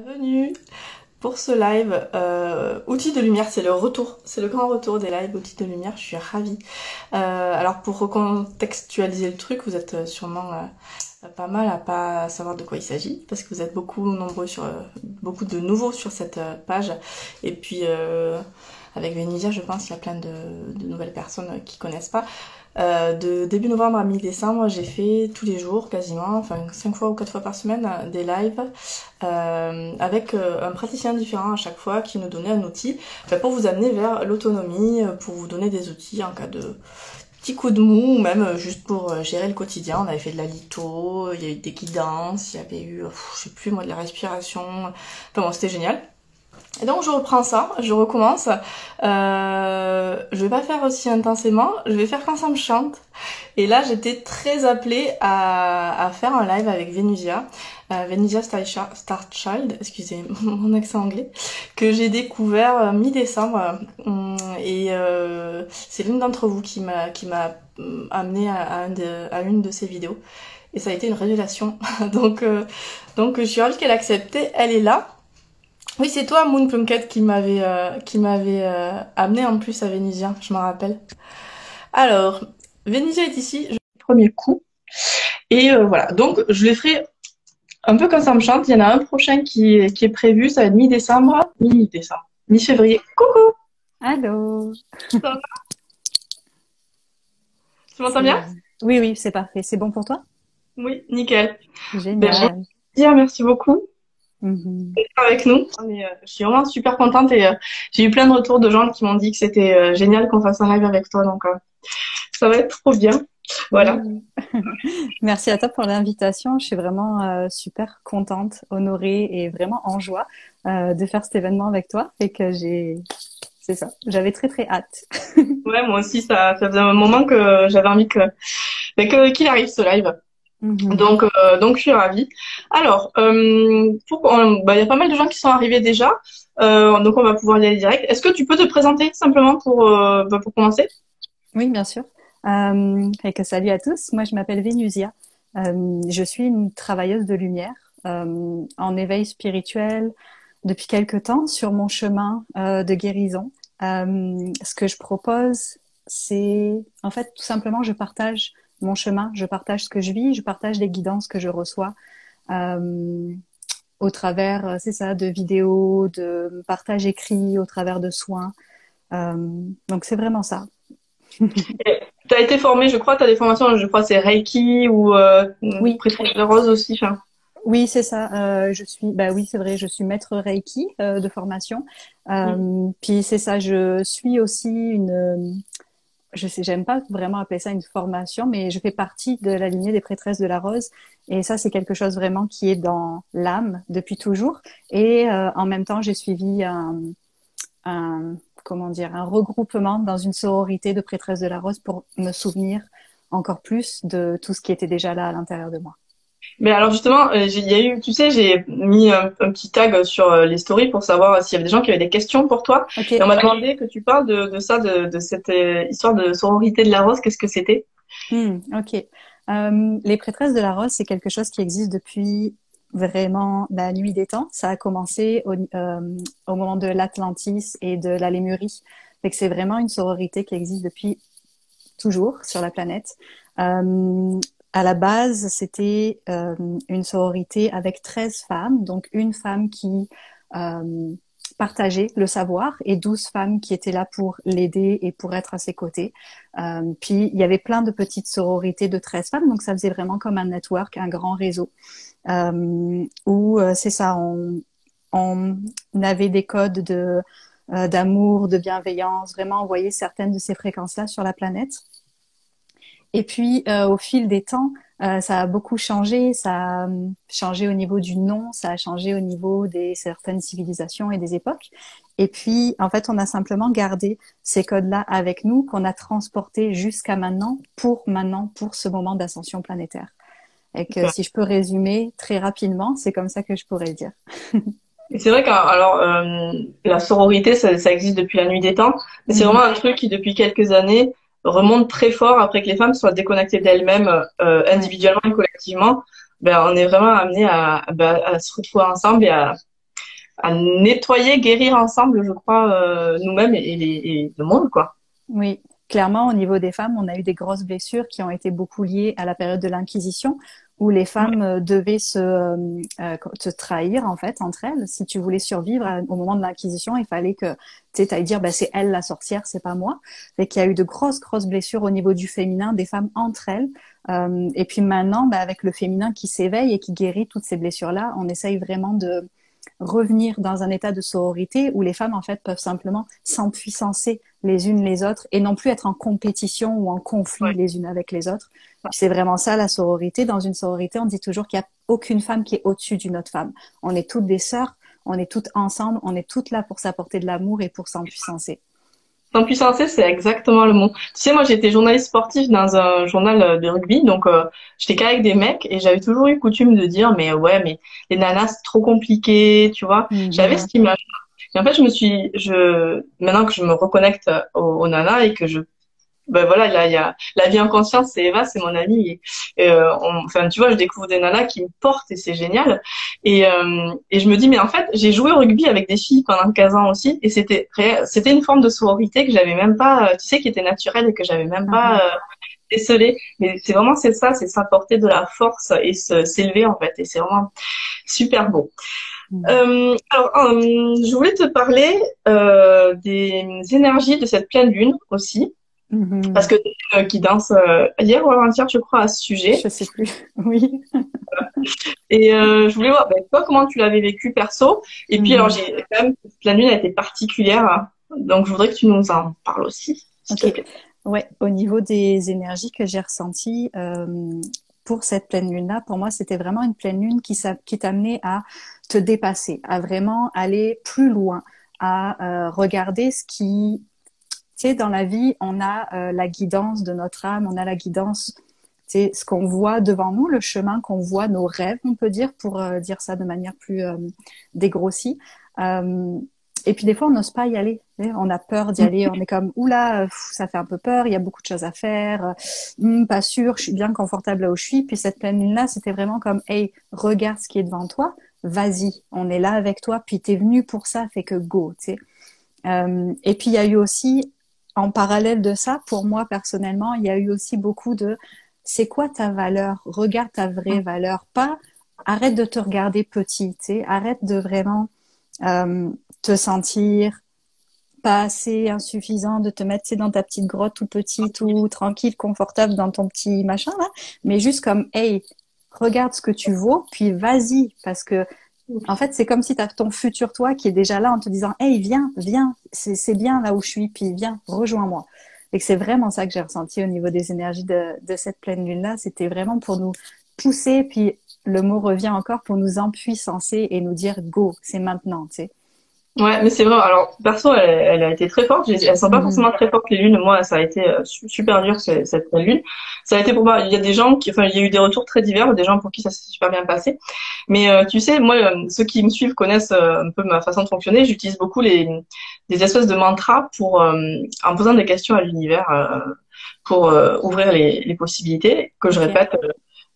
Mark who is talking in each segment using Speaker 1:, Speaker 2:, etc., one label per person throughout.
Speaker 1: Bienvenue pour ce live Outils de lumière, c'est le retour, c'est le grand retour des lives Outils de lumière, je suis ravie. Alors pour recontextualiser le truc, vous êtes sûrement pas mal à pas savoir de quoi il s'agit, parce que vous êtes beaucoup nombreux beaucoup de nouveaux sur cette page, et puis avec Vénusia, je pense qu'il y a plein de nouvelles personnes qui connaissent pas. De début novembre à mi-décembre, j'ai fait tous les jours quasiment, enfin 5 fois ou 4 fois par semaine, des lives avec un praticien différent à chaque fois qui nous donnait un outil pour vous amener vers l'autonomie, pour vous donner des outils en cas de petits coups de mou ou même juste pour gérer le quotidien. On avait fait de la litho, il y a eu des guidances, il y avait eu, je sais plus moi, de la respiration, enfin bon, c'était génial. Et donc je reprends ça, je recommence. Je vais pas faire aussi intensément, je vais faire quand ça me chante. Et là j'étais très appelée à faire un live avec Vénusia, Vénusia Starchild, excusez mon accent anglais, que j'ai découvert mi-décembre. Et c'est l'une d'entre vous qui m'a amené à une de ses vidéos. Et ça a été une révélation. donc je suis ravie qu'elle ait accepté, elle est là. Oui, c'est toi, Moon Plunkett, qui m'avait amené en plus à Vénusia, je m'en rappelle. Alors, Vénusia est ici, je fais le premier coup. Et voilà, donc je les ferai un peu comme ça me chante. Il y en a un prochain qui est prévu, ça va être mi-février. Coucou,
Speaker 2: Allô.
Speaker 1: ça va? Tu m'entends
Speaker 2: C'est
Speaker 1: bien?
Speaker 2: Oui, oui, c'est parfait. C'est bon pour toi?
Speaker 1: Oui, nickel. Ben,
Speaker 2: Génial.
Speaker 1: merci beaucoup
Speaker 2: Mhm.
Speaker 1: d'être avec nous. Je suis vraiment super contente et j'ai eu plein de retours de gens qui m'ont dit que c'était génial qu'on fasse un live avec toi, donc ça va être trop bien. Voilà.
Speaker 2: Oui. Merci à toi pour l'invitation. Je suis vraiment super contente, honorée et vraiment en joie de faire cet événement avec toi et que c'est ça. J'avais très très hâte.
Speaker 1: Ouais, moi aussi, ça faisait un moment que j'avais envie qu'il arrive ce live.
Speaker 2: Mhm.
Speaker 1: Donc je suis ravie. Alors, il y a pas mal de gens qui sont arrivés déjà, donc on va pouvoir y aller direct. Est-ce que tu peux te présenter simplement pour commencer?
Speaker 2: Oui, bien sûr. Et que salut à tous. Moi, je m'appelle Vénusia. Je suis une travailleuse de lumière en éveil spirituel depuis quelque temps sur mon chemin de guérison. Ce que je propose, c'est en fait tout simplement, je partage mon chemin, je partage ce que je vis, je partage les guidances que je reçois euh, au travers, c'est ça, de vidéos, de partage écrit, au travers de soins. Euh, donc c'est vraiment ça.
Speaker 1: Tu as été formée, je crois, tu as des formations, je crois, c'est Reiki ou
Speaker 2: Oui,
Speaker 1: Prêtrise de Rose aussi. Enfin,
Speaker 2: oui, c'est ça. Bah oui, c'est vrai, je suis maître Reiki de formation. Puis c'est ça, je suis aussi je sais, j'aime pas vraiment appeler ça une formation, mais je fais partie de la lignée des prêtresses de la rose. Et ça, c'est quelque chose vraiment qui est dans l'âme depuis toujours. Et en même temps, j'ai suivi comment dire, un regroupement dans une sororité de prêtresses de la rose pour me souvenir encore plus de tout ce qui était déjà là à l'intérieur de moi.
Speaker 1: mais alors justement, il y a eu, tu sais, j'ai mis un petit tag sur les stories pour savoir s'il y avait des gens qui avaient des questions pour toi.
Speaker 2: Ok.
Speaker 1: Et on m'a demandé que tu parles de ça, de cette histoire de sororité de la rose. Qu'est-ce que c'était?
Speaker 2: Ok. Les prêtresses de la rose, c'est quelque chose qui existe depuis vraiment la nuit des temps. Ça a commencé au moment de l'Atlantis et de la Lémurie. Fait que c'est vraiment une sororité qui existe depuis toujours sur la planète. À la base, c'était une sororité avec 13 femmes, donc une femme qui euh, partageait le savoir et 12 femmes qui étaient là pour l'aider et pour être à ses côtés. Puis, il y avait plein de petites sororités de 13 femmes, donc ça faisait vraiment comme un network, un grand réseau, où c'est ça, on avait des codes d'amour, de bienveillance, vraiment envoyer certaines de ces fréquences-là sur la planète. Et puis, au fil des temps, ça a beaucoup changé. Ça a changé au niveau du nom, ça a changé au niveau des certaines civilisations et des époques. Et puis, en fait, on a simplement gardé ces codes-là avec nous, qu'on a transportés jusqu'à maintenant, pour ce moment d'ascension planétaire. Et que si je peux résumer très rapidement, c'est comme ça que je pourrais le dire.
Speaker 1: Et c'est vrai que la sororité, ça existe depuis la nuit des temps, mais c'est
Speaker 2: Mhm.
Speaker 1: vraiment un truc qui, depuis quelques années, remonte très fort après que les femmes soient déconnectées d'elles-mêmes
Speaker 2: Ouais.
Speaker 1: individuellement et collectivement. Ben, on est vraiment amené à se retrouver ensemble à nettoyer, guérir ensemble, je crois, nous-mêmes et le monde, quoi.
Speaker 2: Oui, clairement, au niveau des femmes, on a eu des grosses blessures qui ont été beaucoup liées à la période de l'Inquisition, où les
Speaker 1: Ouais,
Speaker 2: femmes devaient se trahir en fait entre elles. Si tu voulais survivre au moment de l'Inquisition, il fallait que tu sais, t'ailles dire bah, c'est elle la sorcière, c'est pas moi. Et qu'il y a eu de grosses blessures au niveau du féminin, des femmes entre elles. Et puis maintenant, bah, avec le féminin qui s'éveille et qui guérit toutes ces blessures-là, on essaye vraiment de revenir dans un état de sororité où les femmes en fait peuvent simplement s'empuissancer les unes les autres et non plus être en compétition ou en conflit
Speaker 1: ouais.
Speaker 2: les unes avec les autres. Puis c'est vraiment ça la sororité. Dans une sororité, on dit toujours qu'il n'y a aucune femme qui est au-dessus d'une autre femme. On est toutes des sœurs, on est toutes ensemble, on est toutes là pour s'apporter de l'amour et pour s'empuissancer.
Speaker 1: S'empuissancer, c'est exactement le mot. Tu sais, moi, j'étais journaliste sportive dans un journal de rugby, donc j'étais qu'avec des mecs et j'avais toujours eu coutume de dire, mais ouais, mais les nanas, c'est trop compliqué, tu vois. J'avais
Speaker 2: Mhm.
Speaker 1: cette image. Et en fait, maintenant que je me reconnecte aux nanas et que ben voilà, il y a la vie en conscience, c'est Eva, c'est mon amie. Enfin, tu vois, je découvre des nanas qui me portent et c'est génial. Et je me dis, mais en fait, j'ai joué au rugby avec des filles pendant 15 ans aussi, et c'était une forme de sororité que j'avais même pas, tu sais, qui était naturelle et que j'avais même pas
Speaker 2: Mhm.
Speaker 1: décelée. Mais c'est ça, c'est s'apporter de la force et s'élever en fait, et c'est vraiment super beau.
Speaker 2: Mhm.
Speaker 1: Je voulais te parler des énergies de cette pleine lune aussi. Parce
Speaker 2: Mhm.
Speaker 1: que qui danse hier ou avant-hier, je crois, à ce sujet.
Speaker 2: Je sais plus. Oui.
Speaker 1: Et je voulais voir, ben, toi, comment tu l'avais vécu perso. Et puis, alors,
Speaker 2: Mhm.
Speaker 1: j'ai quand même, la lune a été particulière. Donc, je voudrais que tu nous en parles aussi, s'il
Speaker 2: Ok.
Speaker 1: te plaît.
Speaker 2: Ouais, au niveau des énergies que j'ai ressenties pour cette pleine lune-là, pour moi, c'était vraiment une pleine lune qui t'amenait à te dépasser, à vraiment aller plus loin, à regarder ce qui, tu sais, dans la vie, on a la guidance de notre âme, on a la guidance, tu sais, ce qu'on voit devant nous, le chemin qu'on voit, nos rêves, on peut dire, pour dire ça de manière plus dégrossie. Euh, et puis des fois, on n'ose pas y aller. Tu sais, on a peur d'y aller. On est comme, oula, ça fait un peu peur. Il y a beaucoup de choses à faire. Pas sûr. Je suis bien confortable là où je suis. Puis cette pleine lune-là, c'était vraiment comme, hey, regarde ce qui est devant toi. Vas-y, on est là avec toi. Puis t'es venu pour ça, fait que go. Tu sais. Et puis il y a eu aussi, en parallèle de ça, pour moi personnellement, il y a eu aussi beaucoup de, c'est quoi ta valeur? Regarde ta vraie valeur. Pas, arrête de te regarder petit. Tu sais. Arrête de vraiment euh, te sentir pas assez insuffisant, de te mettre tu sais, dans ta petite grotte tout petit, tout tranquille, confortable dans ton petit machin là, mais juste comme hey, regarde ce que tu vaux, puis vas-y, parce que en fait c'est comme si tu as ton futur toi qui est déjà là en te disant hey viens, c'est bien là où je suis, puis viens, rejoins-moi. Et que c'est vraiment ça que j'ai ressenti au niveau des énergies de cette pleine lune là, c'était vraiment pour nous pousser, puis le mot revient encore pour nous empuissancer et nous dire go, c'est maintenant, tu sais.
Speaker 1: Ouais, mais c'est vrai. Alors, perso, elle a été très forte. Elles sont pas
Speaker 2: Mhm.
Speaker 1: forcément très fortes, les lunes. Moi, ça a été super dur, cette lune. Ça a été pour moi, il y a des gens enfin, il y a eu des retours très divers, des gens pour qui ça s'est super bien passé. Mais tu sais, moi, ceux qui me suivent connaissent un peu ma façon de fonctionner. J'utilise beaucoup des espèces de mantras en posant des questions à l'univers, pour ouvrir les possibilités que je
Speaker 2: Ok.
Speaker 1: répète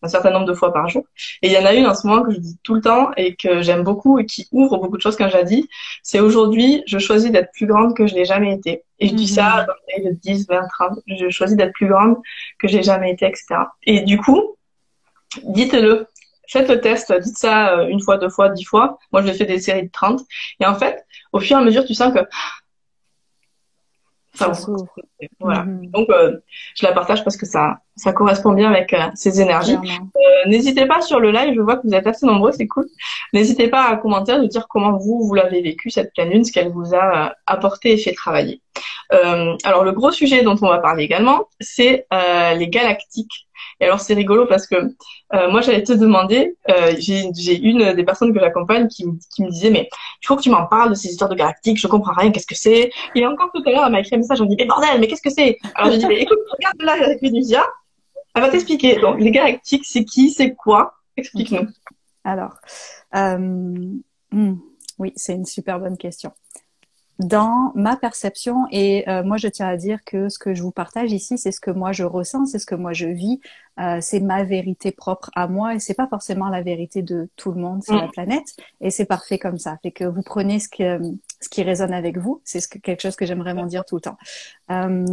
Speaker 1: un certain nombre de fois par jour. Et il y en a une en ce moment que je dis tout le temps et que j'aime beaucoup et qui ouvre beaucoup de choses quand je la dis. C'est aujourd'hui, je choisis d'être plus grande que je l'ai jamais été. Et je dis ça
Speaker 2: Mhm.
Speaker 1: dans les de 10, 20, 30. Je choisis d'être plus grande que j'ai jamais été, etc. Et du coup, dites-le. Faites le test, dites ça une fois, deux fois, 10 fois. Moi, je l'ai fait des séries de 30. Et en fait, au fur et à mesure, tu sens que ça
Speaker 2: Ça
Speaker 1: ouvre.
Speaker 2: s'ouvre.
Speaker 1: Voilà.
Speaker 2: Mhm.
Speaker 1: Donc, je la partage parce que ça correspond bien avec ces énergies.
Speaker 2: Clairement.
Speaker 1: N'hésitez pas sur le live, je vois que vous êtes assez nombreux, c'est cool. N'hésitez pas à commenter, à nous dire comment vous l'avez vécu, cette pleine lune, ce qu'elle vous a apporté et fait travailler. Alors, le gros sujet dont on va parler également, c'est les galactiques. Et alors, c'est rigolo parce que moi, j'allais te demander, j'ai une des personnes que j'accompagne qui me disait, mais il faut que tu m'en parles de ces histoires de galactiques, je comprends rien, qu'est-ce que c'est? Et encore tout à l'heure, elle m'a écrit un message, on dit, mais bordel, mais qu'est-ce que c'est? Alors, j'ai dit, mais écoute, regarde là avec Vénusia, elle va t'expliquer. Donc, les galactiques, c'est qui, c'est quoi?
Speaker 2: Ok.
Speaker 1: Explique-nous.
Speaker 2: Alors, euh, hmm, oui, c'est une super bonne question. dans ma perception, et moi je tiens à dire que ce que je vous partage ici, c'est ce que moi je ressens, c'est ce que moi je vis, c'est ma vérité propre à moi, et c'est pas forcément la vérité de tout le monde sur la
Speaker 1: Mm.
Speaker 2: planète, et c'est parfait comme ça. Fait que vous prenez ce qui résonne avec vous, c'est quelque chose que j'aime vraiment dire tout le temps. Euh,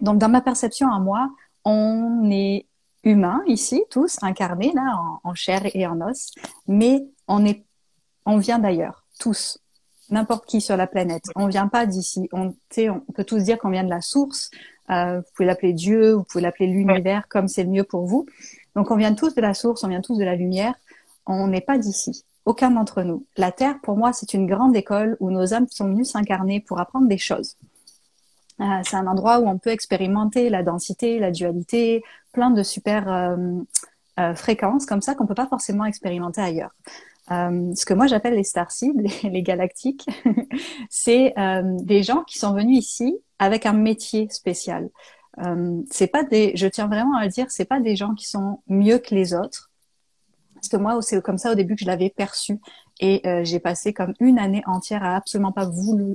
Speaker 2: donc dans ma perception à moi, on est humains ici, tous incarnés là en chair et en os, mais on vient d'ailleurs, tous. N'importe qui sur la planète. On vient pas d'ici. On peut tous dire qu'on vient de la source. Vous pouvez l'appeler Dieu, vous pouvez l'appeler
Speaker 1: Ouais.
Speaker 2: l'univers, comme c'est le mieux pour vous. Donc, on vient tous de la source, on vient tous de la lumière. On n'est pas d'ici. Aucun d'entre nous. La Terre, pour moi, c'est une grande école où nos âmes sont venues s'incarner pour apprendre des choses. C'est un endroit où on peut expérimenter la densité, la dualité, plein de super fréquences comme ça qu'on peut pas forcément expérimenter ailleurs. Ce que moi j'appelle les starseeds, les galactiques, c'est des gens qui sont venus ici avec un métier spécial. C'est pas des, je tiens vraiment à le dire, c'est pas des gens qui sont mieux que les autres. Parce que moi, c'est comme ça au début que je l'avais perçu. Et j'ai passé comme une année entière à absolument pas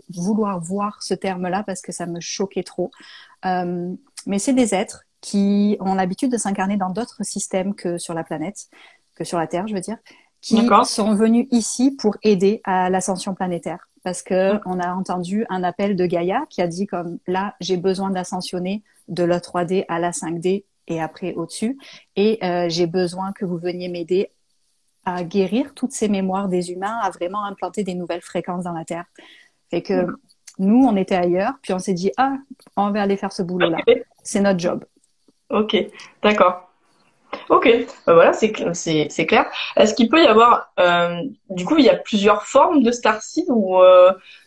Speaker 2: vouloir voir ce terme-là parce que ça me choquait trop. Mais c'est des êtres qui ont l'habitude de s'incarner dans d'autres systèmes que sur la planète, que sur la Terre, je veux dire, qui
Speaker 1: D'accord.
Speaker 2: sont venus ici pour aider à l'ascension planétaire. Parce que on a entendu un appel de Gaïa qui a dit comme là, j'ai besoin d'ascensionner de la 3D à la 5D et après au-dessus. Et j'ai besoin que vous veniez m'aider à guérir toutes ces mémoires des humains, à vraiment implanter des nouvelles fréquences dans la Terre. Fait que nous, on était ailleurs, puis on s'est dit, ah, on va aller faire ce boulot-là.
Speaker 1: Ok.
Speaker 2: C'est notre job.
Speaker 1: Ok. D'accord. Ok. Voilà, c'est clair. Est-ce qu'il peut y avoir, du coup, il y a plusieurs formes de starseed ou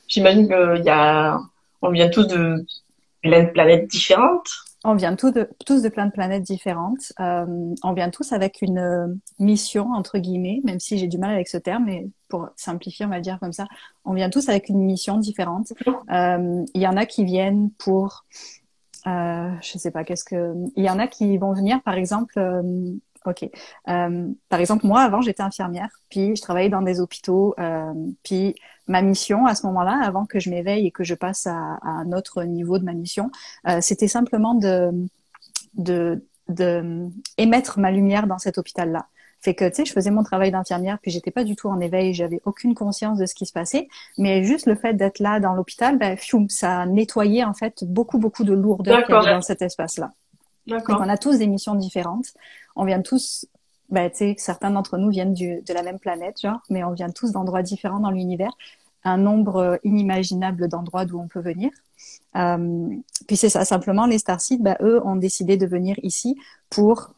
Speaker 1: j'imagine on vient tous de plein de planètes différentes.
Speaker 2: On vient tous de plein de planètes différentes. On vient tous avec une mission, entre guillemets, même si j'ai du mal avec ce terme, mais pour simplifier, on va le dire comme ça. On vient tous avec une mission différente. Il y en a qui viennent pour je sais pas, il y en a qui vont venir, par exemple, ok, par exemple, moi, avant, j'étais infirmière, puis je travaillais dans des hôpitaux, puis ma mission, à ce moment-là, avant que je m'éveille et que je passe à un autre niveau de ma mission, c'était simplement de émettre ma lumière dans cet hôpital-là. Fait que, tu sais, je faisais mon travail d'infirmière, puis j'étais pas du tout en éveil, j'avais aucune conscience de ce qui se passait, mais juste le fait d'être là dans l'hôpital, ben, fium, ça a nettoyé, en fait, beaucoup de lourdeur qu'il y
Speaker 1: D'accord.
Speaker 2: avait dans cet espace-là. Donc,
Speaker 1: D'accord.
Speaker 2: on a tous des missions différentes. On vient tous, ben, tu sais, certains d'entre nous viennent de la même planète, genre, mais on vient tous d'endroits différents dans l'univers. Un nombre inimaginable d'endroits d'où on peut venir. Euh, Puis c'est ça, simplement, les starseeds, ben, eux, ont décidé de venir ici pour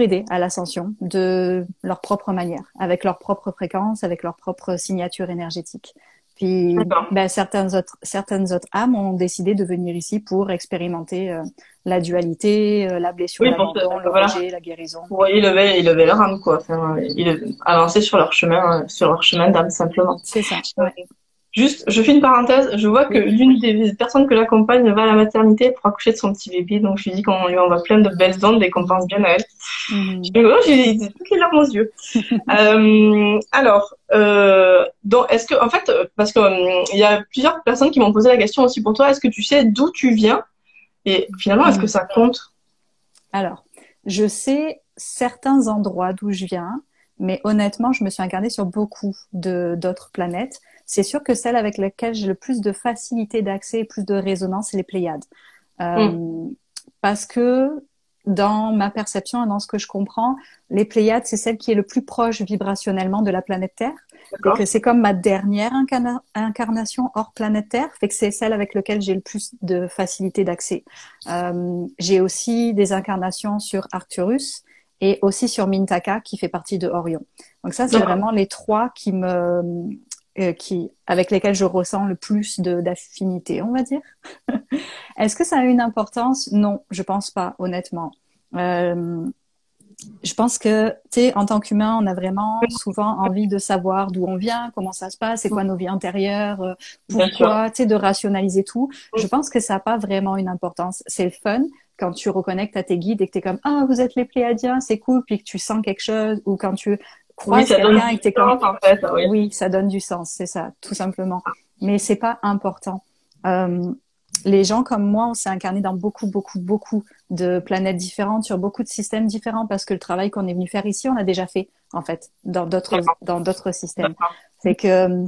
Speaker 2: aider à l'ascension de leur propre manière, avec leur propre fréquence, avec leur propre signature énergétique. Puis,
Speaker 1: D'accord.
Speaker 2: ben, certaines autres âmes ont décidé de venir ici pour expérimenter la dualité, la blessure
Speaker 1: Oui,
Speaker 2: d'abandon, le
Speaker 1: voilà.
Speaker 2: rejet, la guérison.
Speaker 1: Pour élever leur âme, quoi. Enfin, avancer sur leur chemin d'âme, simplement.
Speaker 2: C'est ça, ouais.
Speaker 1: Juste, je fais une parenthèse. Je vois que
Speaker 2: Oui.
Speaker 1: l'une des personnes que j'accompagne va à la maternité pour accoucher de son petit bébé. Donc, je lui dis qu'on lui envoie plein de belles ondes et qu'on pense bien à elle. Je
Speaker 2: Mhm.
Speaker 1: dis, oh, j'ai toutes les larmes aux yeux. Alors, donc, est-ce que, en fait, parce que il y a plusieurs personnes qui m'ont posé la question aussi pour toi. Est-ce que tu sais d'où tu viens? Et finalement, est-ce que
Speaker 2: Mhm.
Speaker 1: ça compte?
Speaker 2: Alors, je sais certains endroits d'où je viens, mais honnêtement, je me suis incarnée sur beaucoup d'autres planètes. C'est sûr que celle avec laquelle j'ai le plus de facilité d'accès et plus de résonance, c'est les Pléiades.
Speaker 1: Hmm.
Speaker 2: Parce que dans ma perception et dans ce que je comprends, les Pléiades, c'est celle qui est le plus proche vibrationnellement de la planète Terre. Et
Speaker 1: D'accord.
Speaker 2: que c'est comme ma dernière incarnation hors planète Terre, fait que c'est celle avec laquelle j'ai le plus de facilité d'accès. J'ai aussi des incarnations sur Arcturus et aussi sur Mintaka qui fait partie de Orion. Donc ça, c'est
Speaker 1: D'accord.
Speaker 2: vraiment les trois avec lesquels je ressens le plus d'affinité, on va dire. Est-ce que ça a une importance? Non, je pense pas, honnêtement. Euh, je pense que, tu sais, en tant qu'humain, on a vraiment souvent envie de savoir d'où on vient, comment ça se passe, c'est quoi nos vies antérieures,
Speaker 1: Bien sûr.
Speaker 2: pourquoi, tu sais, de rationaliser tout. Je pense que ça n'a pas vraiment une importance. C'est le fun quand tu reconnectes à tes guides et que tu es comme, ah, vous êtes les Pléiadiens, c'est cool, puis que tu sens quelque chose, ou quand tu
Speaker 1: Oui,
Speaker 2: croises
Speaker 1: ça donne
Speaker 2: quelqu'un et
Speaker 1: du
Speaker 2: que t'es comme,
Speaker 1: sens, en fait, oui.
Speaker 2: oui, ça donne du sens, c'est ça, tout simplement. Mais c'est pas important. Euh, les gens comme moi, on s'est incarné dans beaucoup, beaucoup, beaucoup de planètes différentes, sur beaucoup de systèmes différents, parce que le travail qu'on est venu faire ici, on l'a déjà fait, en fait,
Speaker 1: D'accord,
Speaker 2: dans d'autres systèmes.
Speaker 1: d'accord.
Speaker 2: C'est que,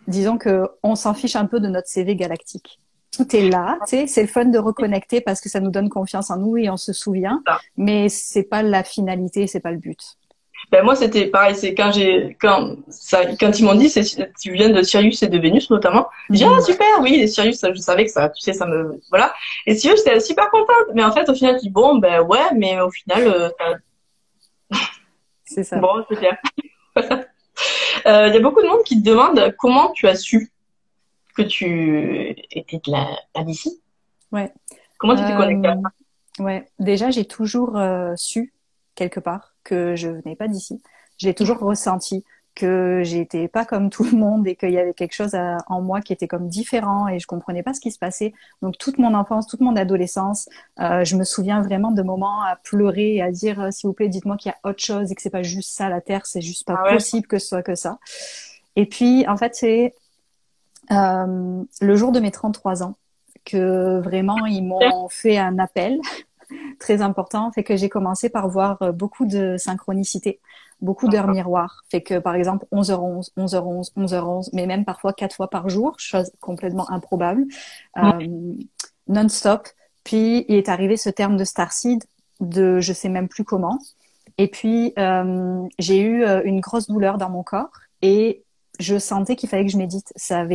Speaker 2: disons que on s'en fiche un peu de notre CV galactique. Tout est là, tu sais, c'est le fun de reconnecter parce que ça nous donne confiance en nous et on se souvient,
Speaker 1: Ça.
Speaker 2: mais c'est pas la finalité, c'est pas le but.
Speaker 1: Ben, moi, c'était pareil, c'est quand ils m'ont dit, tu viens de Sirius et de Vénus, notamment. J'ai dit, ah,
Speaker 2: Mhm.
Speaker 1: super, oui, les Sirius, je savais que ça, tu sais, ça me, voilà. Et Sirius, j'étais super contente. Mais en fait, au final, je dis, bon, ben, ouais, mais au final,
Speaker 2: C'est ça.
Speaker 1: bon, c'est clair. Il y a beaucoup de monde qui te demande comment tu as su que tu étais pas d'ici.
Speaker 2: Ouais.
Speaker 1: Comment tu t'es connecté à
Speaker 2: Euh, ouais. Déjà, j'ai toujours su quelque part que je venais pas d'ici. J'ai toujours ressenti que j'étais pas comme tout le monde et qu'il y avait quelque chose en moi qui était comme différent et je comprenais pas ce qui se passait. Donc toute mon enfance, toute mon adolescence, je me souviens vraiment de moments à pleurer et à dire s'il vous plaît, dites-moi qu'il y a autre chose et que c'est pas juste ça la Terre, c'est juste pas
Speaker 1: Ah ouais,
Speaker 2: possible que ce soit que ça. Et puis en fait, c'est le jour de mes 33 ans que vraiment ils m'ont fait un appel très important, fait que j'ai commencé par voir beaucoup de synchronicité, beaucoup d'heures
Speaker 1: d'accord.
Speaker 2: miroirs. Fait que par exemple 11h11, 11h11, 11h11, mais même parfois 4 fois par jour, chose complètement improbable,
Speaker 1: Ouais,
Speaker 2: euh, non-stop. Puis il est arrivé ce terme de starseed, de je sais même plus comment. Et puis j'ai eu une grosse douleur dans mon corps et je sentais qu'il fallait que je médite. Ça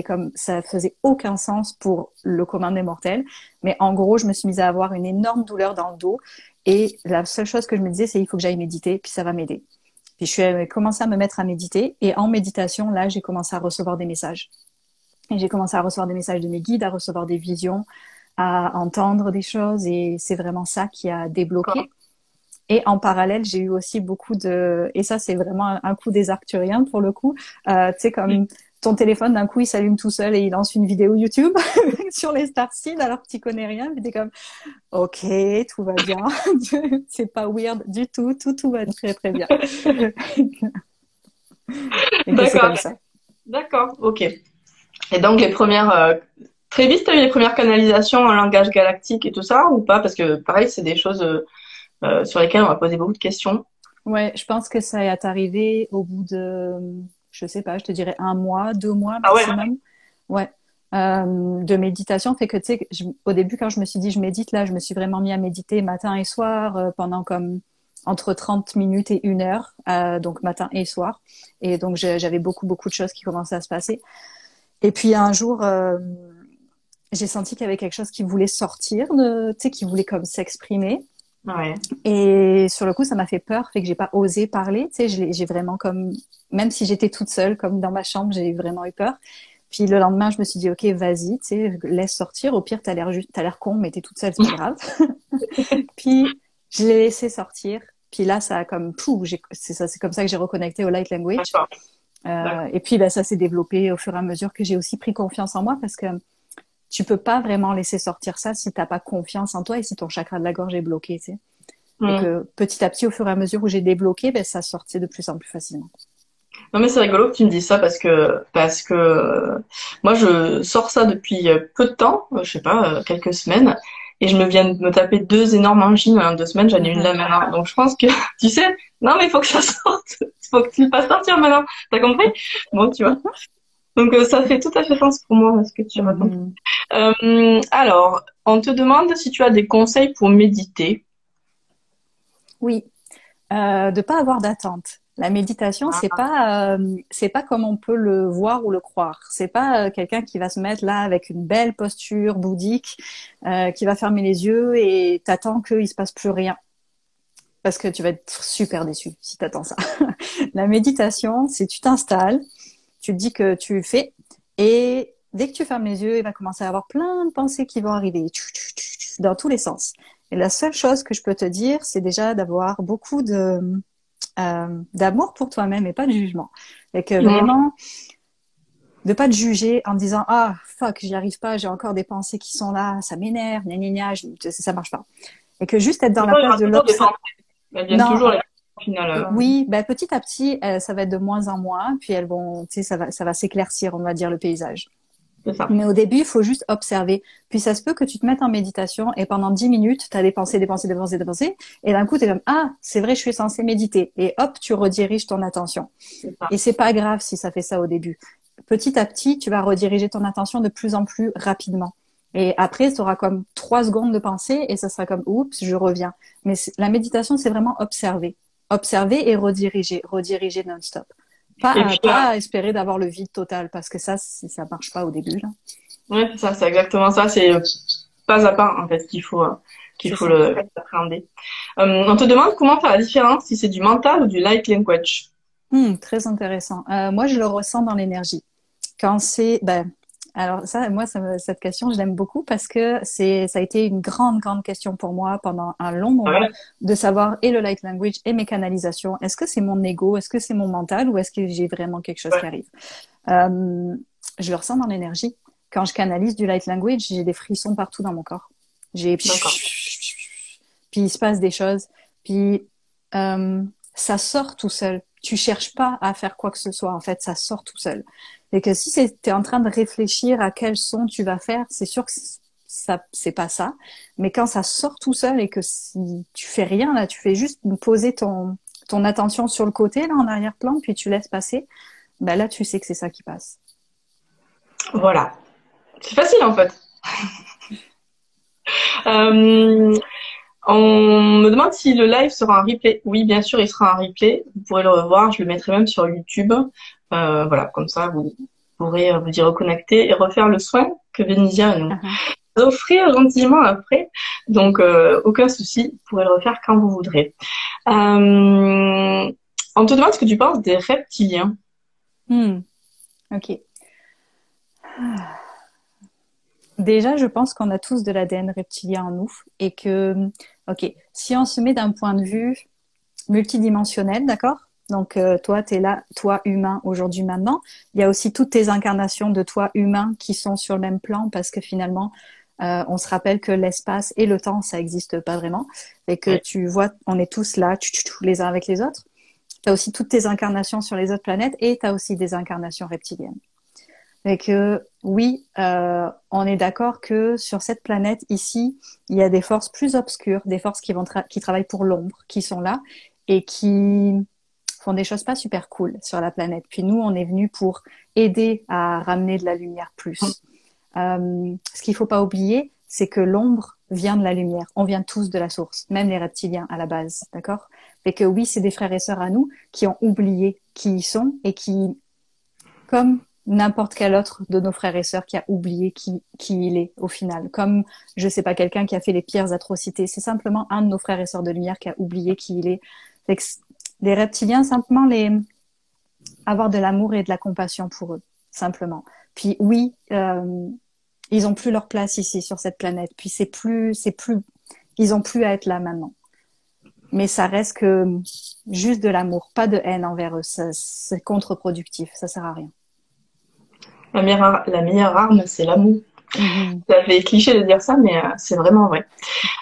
Speaker 2: faisait aucun sens pour le commun des mortels. Mais en gros, je me suis mise à avoir une énorme douleur dans le dos. Et la seule chose que je me disais, c'est il faut que j'aille méditer, puis ça va m'aider. Puis je suis commencé à me mettre à méditer. Et en méditation, là, j'ai commencé à recevoir des messages. Et j'ai commencé à recevoir des messages de mes guides, à recevoir des visions, à entendre des choses. Et c'est vraiment ça qui a
Speaker 1: d'accord.
Speaker 2: débloqué. Et en parallèle, j'ai eu aussi beaucoup de... Et ça, c'est vraiment un coup des arcturiens pour le coup. Tu sais, comme ton téléphone, d'un coup, il s'allume tout seul et il lance une vidéo YouTube sur les starseeds alors que tu connais rien. Puis t'es comme, OK, tout va bien. C'est pas weird du tout. Tout va très, très bien. Et que c'est
Speaker 1: D'accord,
Speaker 2: comme ça.
Speaker 1: d'accord, ok. Et donc, très vite, t'as eu les premières canalisations en langage galactique et tout ça, ou pas? Parce que, pareil, c'est des choses sur lesquelles on va poser beaucoup de questions.
Speaker 2: Ouais, je pense que ça est arrivé au bout de, je sais pas, je te dirais 1 mois, 2 mois
Speaker 1: Ah ouais,
Speaker 2: maximum. Ouais. De méditation fait que tu sais, au début quand je me suis dit je médite là, je me suis vraiment mis à méditer matin et soir pendant comme entre 30 minutes et 1 heure, donc matin et soir. Et donc j'avais beaucoup beaucoup de choses qui commençaient à se passer. Et puis un jour, j'ai senti qu'il y avait quelque chose qui voulait sortir, tu sais, qui voulait comme s'exprimer.
Speaker 1: ouais.
Speaker 2: Et sur le coup, ça m'a fait peur, fait que j'ai pas osé parler. Tu sais, j'ai vraiment comme, même si j'étais toute seule, comme dans ma chambre, j'ai vraiment eu peur. Puis le lendemain, je me suis dit, ok, vas-y, tu sais, laisse sortir. Au pire, t'as l'air con, mais t'es toute seule, c'est pas grave. Puis je l'ai laissé sortir. Puis là, ça a comme, pouf, c'est ça, c'est comme ça que j'ai reconnecté au light language.
Speaker 1: D'accord, d'accord.
Speaker 2: Et puis, bah, ça s'est développé au fur et à mesure que j'ai aussi pris confiance en moi parce que tu peux pas vraiment laisser sortir ça si t'as pas confiance en toi et si ton chakra de la gorge est bloqué, tu sais. Et
Speaker 1: Hmm.
Speaker 2: que petit à petit, au fur et à mesure où j'ai débloqué, ben, ça sortait de plus en plus facilement.
Speaker 1: Non mais c'est rigolo que tu me dises ça parce que moi je sors ça depuis peu de temps, je sais pas, quelques semaines, et je me viens de me taper deux énormes angines en 2 semaines, j'en ai une là maintenant. Donc je pense que tu sais, non mais il faut que ça sorte, il faut que tu le fasses sortir maintenant, t'as compris? Bon tu vois. Donc ça fait tout à fait sens pour moi ce que tu racontes.
Speaker 2: Mhm.
Speaker 1: Alors, on te demande si tu as des conseils pour méditer.
Speaker 2: Oui, de pas avoir d'attente. La méditation, c'est pas comme on peut le voir ou le croire. C'est pas quelqu'un qui va se mettre là avec une belle posture bouddhique, qui va fermer les yeux et t'attends qu'il se passe plus rien. Parce que tu vas être super déçu si t'attends ça. La méditation, c'est tu t'installes, tu te dis que tu fais, et dès que tu fermes les yeux, il va commencer à avoir plein de pensées qui vont arriver, dans tous les sens. Et la seule chose que je peux te dire, c'est déjà d'avoir beaucoup d'amour pour toi-même et pas de jugement. Et que
Speaker 1: Mhm.
Speaker 2: vraiment, de pas te juger en te disant, ah, fuck, j'y arrive pas, j'ai encore des pensées qui sont là, ça m'énerve, gna gna gna, ça marche pas. Et que juste être
Speaker 1: De
Speaker 2: dans
Speaker 1: toute
Speaker 2: la
Speaker 1: façon, il y
Speaker 2: place
Speaker 1: aura
Speaker 2: de
Speaker 1: toujours des
Speaker 2: l'observation.
Speaker 1: pensées. Elles viennent
Speaker 2: Non,
Speaker 1: toujours. au final.
Speaker 2: Oui, ben, petit à petit, ça va être de moins en moins, puis elles vont, tu sais, ça va s'éclaircir, on va dire, le paysage.
Speaker 1: C'est ça.
Speaker 2: Mais au début, il faut juste observer. Puis ça se peut que tu te mettes en méditation et pendant 10 minutes, tu as des pensées, des pensées, des pensées, des pensées. Et d'un coup, tu es comme, ah, c'est vrai, je suis censée méditer. Et hop, tu rediriges ton attention.
Speaker 1: C'est ça.
Speaker 2: Et c'est pas grave si ça fait ça au début. Petit à petit, tu vas rediriger ton attention de plus en plus rapidement. Et après, tu auras comme 3 secondes de pensée et ça sera comme, oups, je reviens. Mais la méditation, c'est vraiment observer. Observer et rediriger. Rediriger non-stop.
Speaker 1: Et puis,
Speaker 2: Pas espérer d'avoir le vide total parce que ça marche pas au début, là.
Speaker 1: ouais, c'est ça, c'est exactement ça. C'est pas à pas, en fait, qu'il
Speaker 2: C'est
Speaker 1: faut
Speaker 2: ça.
Speaker 1: l'appréhender. On te demande comment faire la différence si c'est du mental ou du light language.
Speaker 2: Très intéressant. Moi, je le ressens dans l'énergie. Quand c'est, ben, alors ça, moi, cette question, je l'aime beaucoup parce que ça a été une grande, grande question pour moi pendant un long moment
Speaker 1: Ouais,
Speaker 2: de savoir et le light language et mes canalisations. Est-ce que c'est mon ego? Est-ce que c'est mon mental? Ou est-ce que j'ai vraiment quelque chose qui
Speaker 1: ouais,
Speaker 2: arrive? Euh, je le ressens dans l'énergie. Quand je canalise du light language, j'ai des frissons partout dans mon corps. J'ai
Speaker 1: d'accord.
Speaker 2: puis il se passe des choses. Puis euh, ça sort tout seul. Tu cherches pas à faire quoi que ce soit. En fait, ça sort tout seul. Et que si tu es en train de réfléchir à quel son tu vas faire, c'est sûr que ça, c'est pas ça. Mais quand ça sort tout seul et que si tu fais rien là, tu fais juste poser ton attention sur le côté là en arrière-plan, puis tu laisses passer. Ben là, tu sais que c'est ça qui passe.
Speaker 1: Voilà. C'est facile, en fait. Euh, On me demande si le live sera un replay. Oui, bien sûr, il sera un replay. Vous pourrez le revoir. Je le mettrai même sur YouTube. Voilà, comme ça, vous pourrez vous y reconnecter et refaire le soin que Vénisia nous offrir gentiment après. Donc, aucun souci. Vous pourrez le refaire quand vous voudrez. On te demande ce que tu penses des reptiliens.
Speaker 2: Hmm, ok. Déjà, je pense qu'on a tous de l'ADN reptilien en nous et que, ok, si on se met d'un point de vue multidimensionnel, d'accord? Donc, toi, tu es là, toi, humain, aujourd'hui, maintenant. Il y a aussi toutes tes incarnations de toi, humain, qui sont sur le même plan parce que finalement, on se rappelle que l'espace et le temps, ça n'existe pas vraiment. Et que
Speaker 1: Ouais.
Speaker 2: tu vois, on est tous là, les uns avec les autres. Tu as aussi toutes tes incarnations sur les autres planètes et tu as aussi des incarnations reptiliennes. Et que oui, on est d'accord que sur cette planète ici, il y a des forces plus obscures, des forces qui travaillent pour l'ombre, qui sont là et qui font des choses pas super cool sur la planète. Puis nous, on est venus pour aider à ramener de la lumière plus. Ce qu'il faut pas oublier, c'est que l'ombre vient de la lumière. On vient tous de la source, même les reptiliens à la base, d'accord? Et que oui, c'est des frères et sœurs à nous qui ont oublié qui ils sont et qui, comme n'importe quel autre de nos frères et sœurs qui a oublié qui il est au final. Comme, je sais pas, quelqu'un qui a fait les pires atrocités. C'est simplement un de nos frères et sœurs de lumière qui a oublié qui il est. Fait que les reptiliens, simplement avoir de l'amour et de la compassion pour eux, simplement. Puis oui, ils ont plus leur place ici sur cette planète. Puis ils ont plus à être là maintenant. Mais ça reste que juste de l'amour, pas de haine envers eux. C'est contre-productif, ça sert à rien.
Speaker 1: La meilleure arme, c'est l'amour.
Speaker 2: Mhm.
Speaker 1: Ça fait cliché de dire ça, mais c'est vraiment vrai.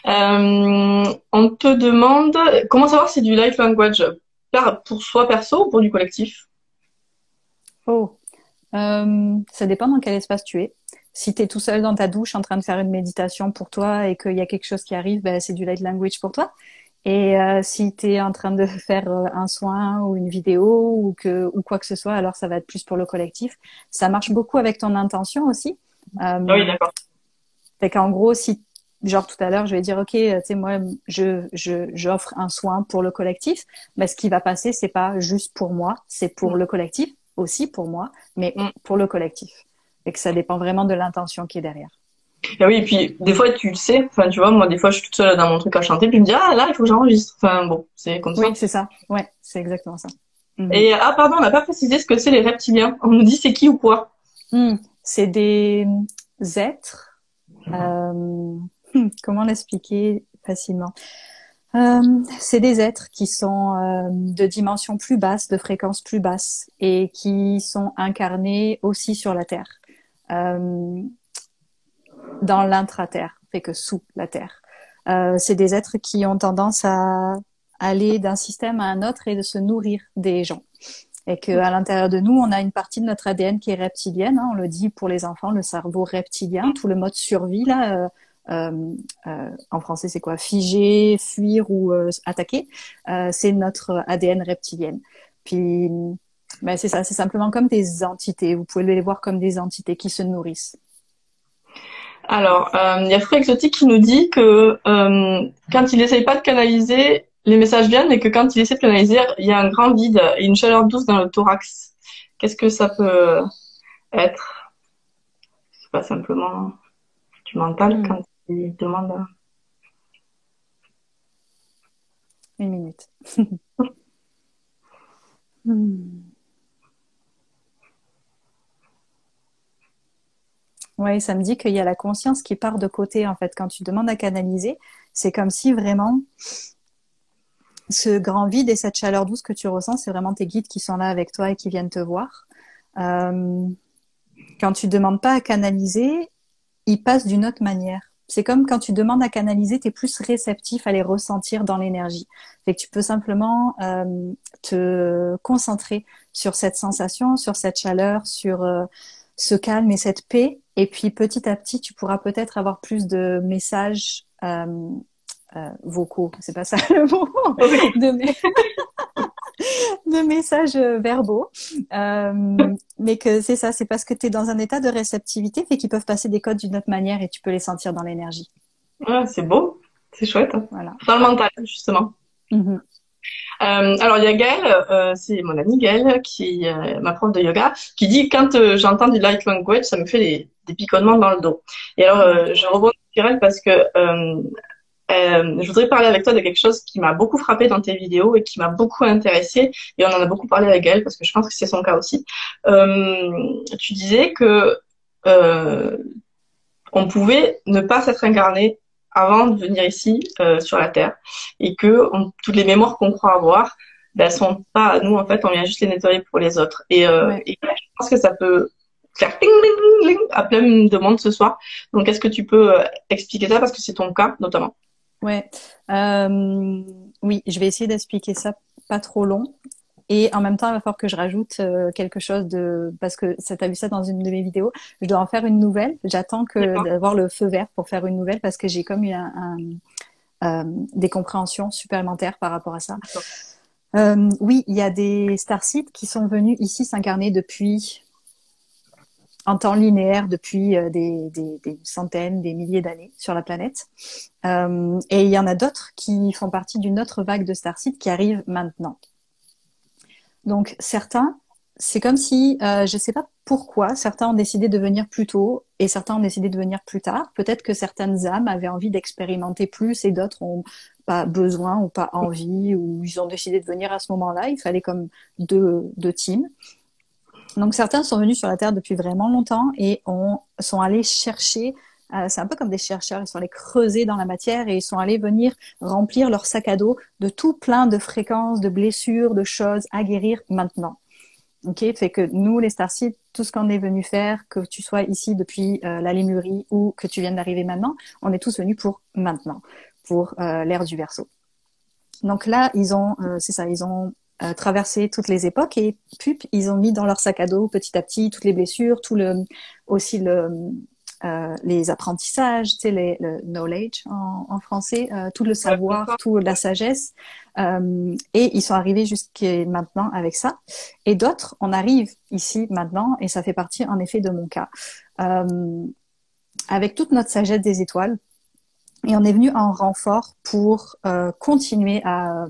Speaker 1: On te demande comment savoir si c'est du light language pour soi perso ou pour du collectif.
Speaker 2: Oh, ça dépend dans quel espace tu es. Si tu es tout seul dans ta douche en train de faire une méditation pour toi et qu'il y a quelque chose qui arrive, ben, c'est du light language pour toi. Et si tu es en train de faire un soin ou une vidéo ou quoi que ce soit, alors ça va être plus pour le collectif. Ça marche beaucoup avec ton intention aussi.
Speaker 1: Ah oui,
Speaker 2: Euh,
Speaker 1: d'accord.
Speaker 2: Fait qu'en gros, si, genre tout à l'heure, je vais dire, OK, tu sais, moi, j'offre un soin pour le collectif, mais ce qui va passer, c'est pas juste pour moi, c'est pour le collectif, aussi pour moi, mais
Speaker 1: Mm.
Speaker 2: pour le collectif. Et que ça dépend vraiment de l'intention qui est derrière.
Speaker 1: Ah oui, et puis des fois tu le sais, enfin tu vois, moi des fois je suis toute seule dans mon truc à chanter, puis je me dis ah là il faut que j'enregistre. Enfin bon, c'est comme
Speaker 2: Oui,
Speaker 1: ça.
Speaker 2: c'est ça. Ouais, c'est exactement ça. Mhm.
Speaker 1: Et ah pardon, on n'a pas précisé ce que c'est les reptiliens. On nous dit c'est qui ou quoi.
Speaker 2: C'est des êtres, comment l'expliquer facilement? C'est des êtres qui sont de dimensions plus basses, de fréquences plus basses et qui sont incarnés aussi sur la Terre, euh, dans l'intra-terre, fait que sous la Terre. C'est des êtres qui ont tendance aller d'un système à un autre et de se nourrir des gens. Et qu'à l'intérieur de nous, on a une partie de notre ADN qui est reptilienne. Hein, on le dit pour les enfants, le cerveau reptilien, tout le mode survie là. En français, c'est quoi? Figer, fuir ou attaquer. C'est notre ADN reptilienne. Puis, ben, c'est ça. C'est simplement comme des entités. Vous pouvez les voir comme des entités qui se nourrissent.
Speaker 1: Alors, il y a Fruit Exotique qui nous dit que quand il essaye pas de canaliser, les messages viennent, mais que quand il essaie de canaliser, il y a un grand vide et une chaleur douce dans le thorax. Qu'est-ce que ça peut être? C'est pas simplement du mental quand il demande.
Speaker 2: Une minute. Ouais, ça me dit qu'il y a la conscience qui part de côté, en fait. Quand tu demandes à canaliser, c'est comme si vraiment ce grand vide et cette chaleur douce que tu ressens, c'est vraiment tes guides qui sont là avec toi et qui viennent te voir. Quand tu demandes pas à canaliser, ils passent d'une autre manière. C'est comme quand tu demandes à canaliser, tu es plus réceptif à les ressentir dans l'énergie. Fait que tu peux simplement te concentrer sur cette sensation, sur cette chaleur, sur ce calme et cette paix. Et puis petit à petit, tu pourras peut-être avoir plus de messages vocaux. C'est pas ça le mot. De messages verbaux. Mais que c'est ça, c'est parce que tu es dans un état de réceptivité, fait qu'ils peuvent passer des codes d'une autre manière et tu peux les sentir dans l'énergie.
Speaker 1: Ouais, c'est beau, c'est chouette.
Speaker 2: Voilà.
Speaker 1: Dans le mental, justement. Alors, il y a Gaëlle, c'est mon amie Gaëlle, qui ma prof de yoga, qui dit quand j'entends du light language, ça me fait des picotements dans le dos. Et alors, je rebondis sur elle parce que je voudrais parler avec toi de quelque chose qui m'a beaucoup frappé dans tes vidéos et qui m'a beaucoup intéressée. Et on en a beaucoup parlé avec elle parce que je pense que c'est son cas aussi. Tu disais que on pouvait ne pas s'être incarné avant de venir ici sur la Terre et que toutes les mémoires qu'on croit avoir, ben, elles sont pas à nous en fait. On vient juste les nettoyer pour les autres. Et je pense que ça peut faire ting, ting, ting, ting à plein de monde ce soir. Donc, est-ce que tu peux expliquer ça parce que c'est ton cas notamment?
Speaker 2: Ouais. Oui, je vais essayer d'expliquer ça pas trop long. Et en même temps, il va falloir que je rajoute quelque chose parce que t'as vu ça dans une de mes vidéos. Je dois en faire une nouvelle. J'attends d'avoir le feu vert pour faire une nouvelle parce que j'ai comme eu des compréhensions supplémentaires par rapport à ça. Oui, il y a des starseeds qui sont venus ici s'incarner en temps linéaire depuis des centaines, des milliers d'années sur la planète. Et il y en a d'autres qui font partie d'une autre vague de starseeds qui arrive maintenant. Donc certains, c'est comme si, je sais pas pourquoi, certains ont décidé de venir plus tôt et certains ont décidé de venir plus tard. Peut-être que certaines âmes avaient envie d'expérimenter plus et d'autres ont pas besoin ou pas envie ou ils ont décidé de venir à ce moment-là. Il fallait comme deux teams. Donc certains sont venus sur la Terre depuis vraiment longtemps et sont allés chercher, c'est un peu comme des chercheurs, ils sont allés creuser dans la matière et ils sont allés venir remplir leur sac à dos de tout plein de fréquences, de blessures, de choses à guérir maintenant. Ok, fait que nous, les starseeds, tout ce qu'on est venu faire, que tu sois ici depuis la Lémurie ou que tu viennes d'arriver maintenant, on est tous venus pour maintenant, pour l'ère du Verseau. Donc là, c'est ça, ils ont traversé toutes les époques et puis ils ont mis dans leur sac à dos petit à petit toutes les blessures, les apprentissages, tu sais, le knowledge en français, tout le savoir, toute la sagesse. Et ils sont arrivés jusqu'à maintenant avec ça. Et d'autres, on arrive ici maintenant, et ça fait partie en effet de mon cas, avec toute notre sagesse des étoiles. Et on est venu en renfort pour continuer à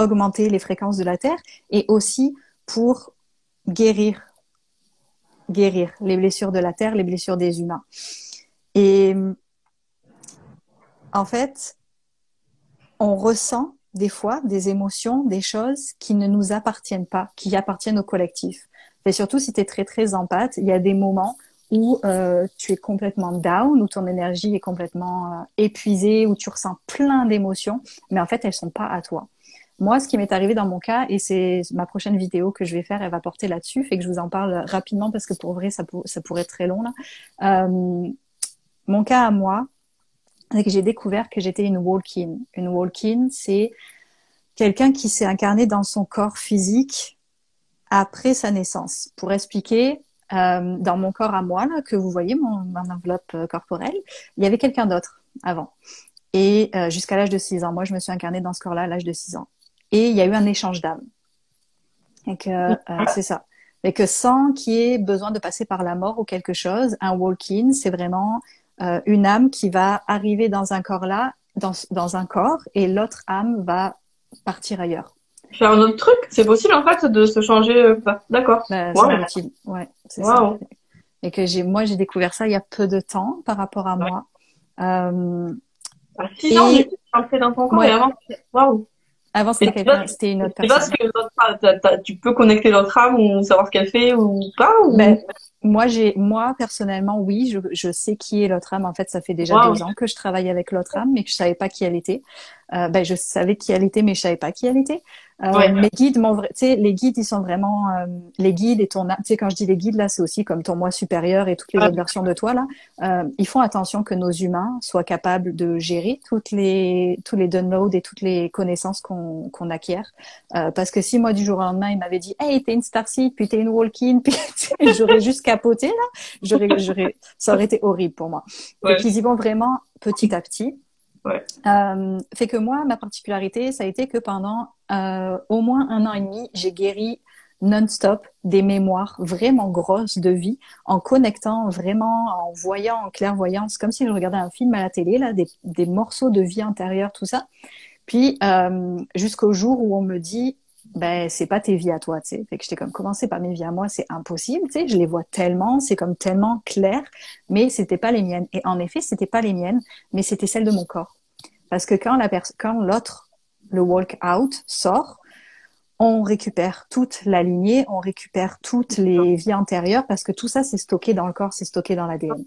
Speaker 2: augmenter les fréquences de la Terre et aussi pour guérir les blessures de la Terre, les blessures des humains. Et en fait, on ressent des fois des émotions, des choses qui ne nous appartiennent pas, qui appartiennent au collectif. Et surtout si tu es très très empathe, il y a des moments où tu es complètement down, où ton énergie est complètement épuisée, où tu ressens plein d'émotions, mais en fait elles sont pas à toi. Moi, ce qui m'est arrivé dans mon cas, et c'est ma prochaine vidéo que je vais faire, elle va porter là-dessus, fait que je vous en parle rapidement parce que pour vrai, ça pourrait être très long là. Mon cas à moi, c'est que j'ai découvert que j'étais une walk-in. Une walk-in, c'est quelqu'un qui s'est incarné dans son corps physique après sa naissance. Pour expliquer, dans mon corps à moi, là, que vous voyez, mon enveloppe corporelle, il y avait quelqu'un d'autre avant. Et jusqu'à l'âge de 6 ans. Moi, je me suis incarnée dans ce corps-là à l'âge de 6 ans. Et il y a eu un échange d'âme. Et que c'est ça. Et que sans qu'il y ait besoin de passer par la mort ou quelque chose, un walk-in, c'est vraiment une âme qui va arriver dans un corps là, dans un corps, et l'autre âme va partir ailleurs.
Speaker 1: Faire un autre truc, c'est possible en fait de se changer. D'accord.
Speaker 2: Semble-t-il. Ouais, c'est ça.
Speaker 1: Wow.
Speaker 2: Et que j'ai découvert ça il y a peu de temps par rapport à moi.
Speaker 1: À 6 ans, du coup, tu es entré dans ton corps et avant, waouh.
Speaker 2: Avant, c'était une autre personne.
Speaker 1: C'est parce que tu peux connecter l'autre âme ou savoir ce qu'elle fait ou pas ou...
Speaker 2: Moi, personnellement, oui, je sais qui est l'autre âme. En fait, ça fait déjà 2 ans que je travaille avec l'autre âme, mais que je savais pas qui elle était. Je savais qui elle était, mais je savais pas qui elle était. Mes guides tu sais, les guides, ils sont vraiment, les guides et ton âme. Tu sais, quand je dis les guides, là, c'est aussi comme ton moi supérieur et toutes les autres versions de toi, là. Ils font attention que nos humains soient capables de gérer tous les downloads et toutes les connaissances qu'on acquiert. Parce que si moi, du jour au lendemain, il m'avait dit, hey, t'es une starseed, puis t'es une walk-in, puis j'aurais juste capoté, là. Ça aurait été horrible pour moi. Et puis, ils y vont vraiment petit à petit. Fait que moi, ma particularité, ça a été que pendant au moins 1 an et demi, j'ai guéri non-stop des mémoires vraiment grosses de vie, en connectant vraiment, en voyant, en clairvoyance, comme si je regardais un film à la télé, là, des morceaux de vie intérieure, tout ça. Puis jusqu'au jour où on me dit, c'est pas tes vies à toi, tu sais. Fait que j'étais comme, comment c'est pas mes vies à moi, c'est impossible, tu sais. Je les vois tellement, c'est comme tellement clair, mais c'était pas les miennes. Et en effet, c'était pas les miennes, mais c'était celles de mon corps. Parce que quand l'autre, le walk out, sort, on récupère toute la lignée, on récupère toutes les vies antérieures, parce que tout ça, c'est stocké dans le corps, c'est stocké dans l'ADN.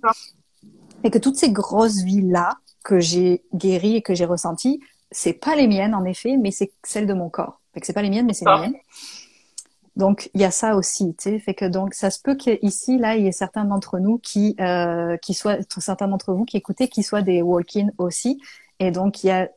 Speaker 2: Et que toutes ces grosses vies-là que j'ai guéries et que j'ai ressenties, c'est pas les miennes, en effet, mais c'est celles de mon corps. Fait que c'est pas les miennes, mais c'est les miennes. Donc, il y a ça aussi, tu sais. Fait que donc, ça se peut qu'ici, là, il y ait certains d'entre nous qui certains d'entre vous qui écoutez, qui soient des walk-in aussi. Et donc, il y a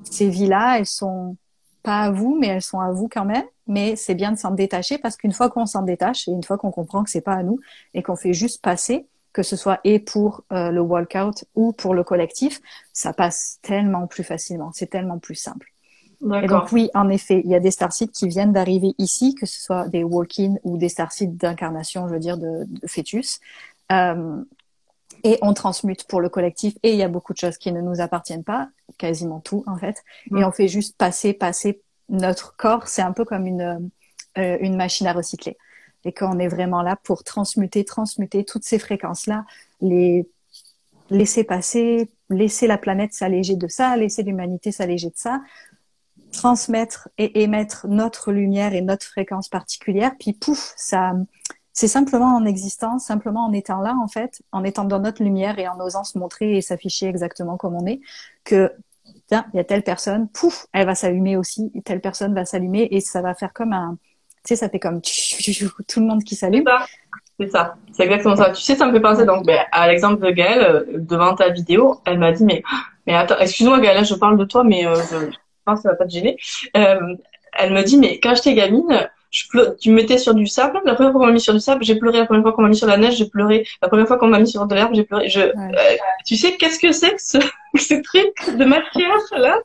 Speaker 2: ces vies-là, elles sont pas à vous, mais elles sont à vous quand même. Mais c'est bien de s'en détacher parce qu'une fois qu'on s'en détache et une fois qu'on comprend que c'est pas à nous et qu'on fait juste passer, que ce soit et pour le walkout ou pour le collectif, ça passe tellement plus facilement. C'est tellement plus simple. Et donc oui, en effet, il y a des starseeds qui viennent d'arriver ici, que ce soit des walk-in ou des starseeds d'incarnation, je veux dire, de fœtus. Et on transmute pour le collectif. Et il y a beaucoup de choses qui ne nous appartiennent pas, quasiment tout en fait. Et on fait juste passer notre corps. C'est un peu comme une machine à recycler. Et qu'on est vraiment là pour transmuter toutes ces fréquences-là, les laisser passer, laisser la planète s'alléger de ça, laisser l'humanité s'alléger de ça, transmettre et émettre notre lumière et notre fréquence particulière. Puis pouf, ça... C'est simplement en existant, simplement en étant là, en fait, en étant dans notre lumière et en osant se montrer et s'afficher exactement comme on est, que, tiens, il y a telle personne, pouf, elle va s'allumer aussi, et telle personne va s'allumer et ça va faire comme tu sais, ça fait comme tout le monde qui s'allume.
Speaker 1: C'est ça, c'est exactement ça. Tu sais, ça me fait penser donc à l'exemple de Gaëlle devant ta vidéo. Elle m'a dit mais attends, excuse-moi Gaëlle, je parle de toi, mais je pense que ça va pas te gêner. Elle me dit mais quand j'étais gamine, tu me mettais sur du sable. La première fois qu'on m'a mis sur du sable, j'ai pleuré. La première fois qu'on m'a mis sur la neige, j'ai pleuré. La première fois qu'on m'a mis sur de l'herbe, j'ai pleuré. Tu sais qu'est-ce que c'est que ce truc de matière là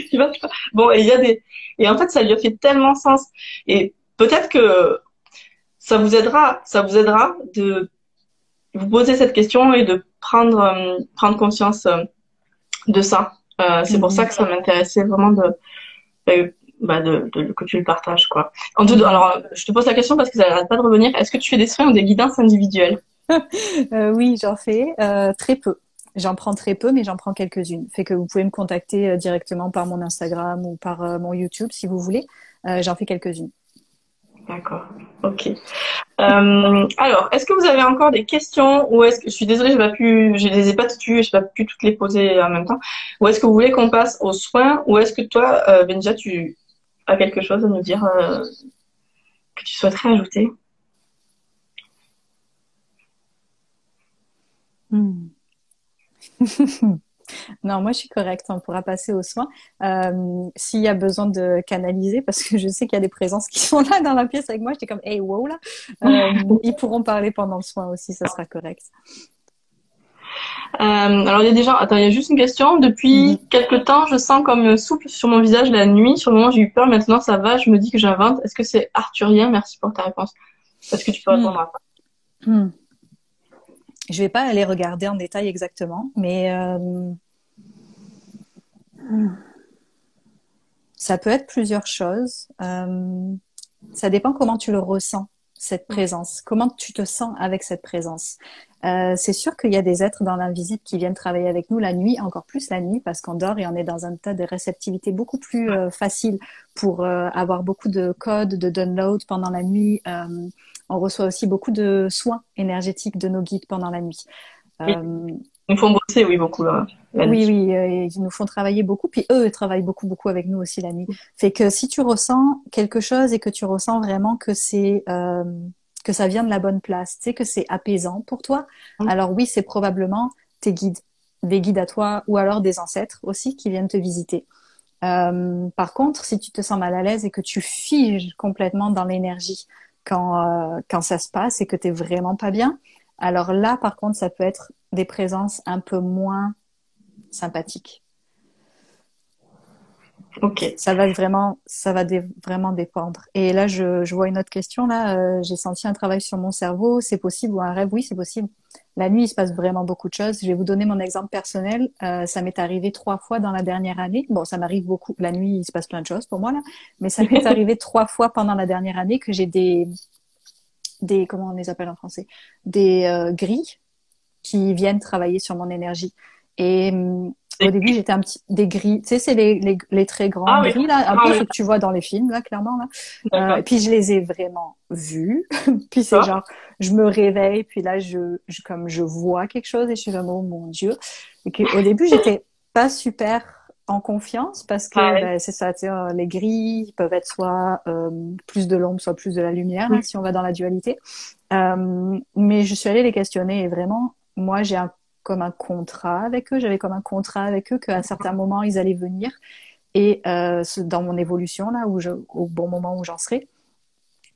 Speaker 1: qui va bon, et il y a et en fait ça lui a fait tellement sens. Et peut-être que ça vous aidera de vous poser cette question et de prendre conscience de ça. C'est pour ça que ça m'intéressait vraiment que tu le partages, quoi. Alors, je te pose la question parce que ça n'arrête pas de revenir. Est-ce que tu fais des soins ou des guidances individuelles?
Speaker 2: Oui, j'en fais très peu. J'en prends très peu, mais j'en prends quelques-unes. Fait que vous pouvez me contacter directement par mon Instagram ou par mon YouTube si vous voulez. J'en fais quelques-unes.
Speaker 1: D'accord. Ok. Alors, est-ce que vous avez encore des questions ou est-ce que je suis désolée, je les ai pas j'ai pas pu toutes les poser en même temps. Ou est-ce que vous voulez qu'on passe aux soins ou est-ce que toi, Benja, tu as quelque chose à nous dire que tu souhaiterais ajouter?
Speaker 2: Non, moi je suis correcte. On pourra passer aux soins. S'il y a besoin de canaliser, parce que je sais qu'il y a des présences qui sont là dans la pièce avec moi, j'étais comme, hey, wow là. Ils pourront parler pendant le soin aussi, ça sera correct.
Speaker 1: Alors il y a des gens. Attends, il y a juste une question.
Speaker 2: Mhm.
Speaker 1: Depuis quelque temps, je sens comme souple sur mon visage la nuit. Sur le moment, j'ai eu peur. Maintenant, ça va. Je me dis que j'invente. Est-ce que c'est arthurien? Merci pour ta réponse. Est-ce que tu peux
Speaker 2: Hmm.
Speaker 1: répondre à ça?
Speaker 2: Hmm. Je vais pas aller regarder en détail exactement, mais ça peut être plusieurs choses. Ça dépend comment tu le ressens, cette présence. Comment tu te sens avec cette présence. C'est sûr qu'il y a des êtres dans l'invisible qui viennent travailler avec nous la nuit, encore plus la nuit, parce qu'on dort et on est dans un état de réceptivité beaucoup plus facile pour avoir beaucoup de codes, de download pendant la nuit. On reçoit aussi beaucoup de soins énergétiques de nos guides pendant la nuit.
Speaker 1: Oui.
Speaker 2: Euh,
Speaker 1: Ils me font bosser, oui, beaucoup la
Speaker 2: oui,
Speaker 1: nuit.
Speaker 2: oui, ils nous font travailler beaucoup, puis eux, ils travaillent beaucoup, beaucoup avec nous aussi la nuit. Fait que si tu ressens quelque chose et que tu ressens vraiment que ça vient de la bonne place, tu sais, que c'est apaisant pour toi, alors oui, c'est probablement tes guides, des guides à toi, ou alors des ancêtres aussi qui viennent te visiter. Par contre, si tu te sens mal à l'aise et que tu figes complètement dans l'énergie quand ça se passe et que t'es vraiment pas bien, alors là, par contre, ça peut être des présences un peu moins sympathique.
Speaker 1: Ok.
Speaker 2: Vraiment dépendre. Et là, je vois une autre question. Là, j'ai senti un travail sur mon cerveau. C'est possible ou un rêve? Oui, c'est possible. La nuit, il se passe vraiment beaucoup de choses. Je vais vous donner mon exemple personnel. Ça m'est arrivé 3 fois dans la dernière année. Bon, ça m'arrive beaucoup. La nuit, il se passe plein de choses pour moi là, mais ça m'est arrivé 3 fois pendant la dernière année que j'ai comment on les appelle en français, des grilles qui viennent travailler sur mon énergie. Et au début, j'étais un petit des grilles, tu sais, c'est les très
Speaker 1: Ah
Speaker 2: grandes
Speaker 1: oui.
Speaker 2: grilles là, un
Speaker 1: Ah
Speaker 2: peu
Speaker 1: oui.
Speaker 2: ce que tu vois dans les films là, clairement là. Et
Speaker 1: D'accord.
Speaker 2: puis je les ai vraiment vues. Puis c'est
Speaker 1: D'accord.
Speaker 2: genre, je me réveille, puis là comme je vois quelque chose et je suis comme oh mon Dieu. Et que, au début, j'étais pas super en confiance parce que
Speaker 1: Pareil.
Speaker 2: ben, c'est ça, tu sais, les grilles peuvent être soit plus de l'ombre, soit plus de la lumière hein, si on va dans la dualité. Mais je suis allée les questionner et vraiment, moi, comme un contrat avec eux. J'avais comme un contrat avec eux qu'à un certain moment, ils allaient venir. Et dans mon évolution, là, au bon moment où j'en serai,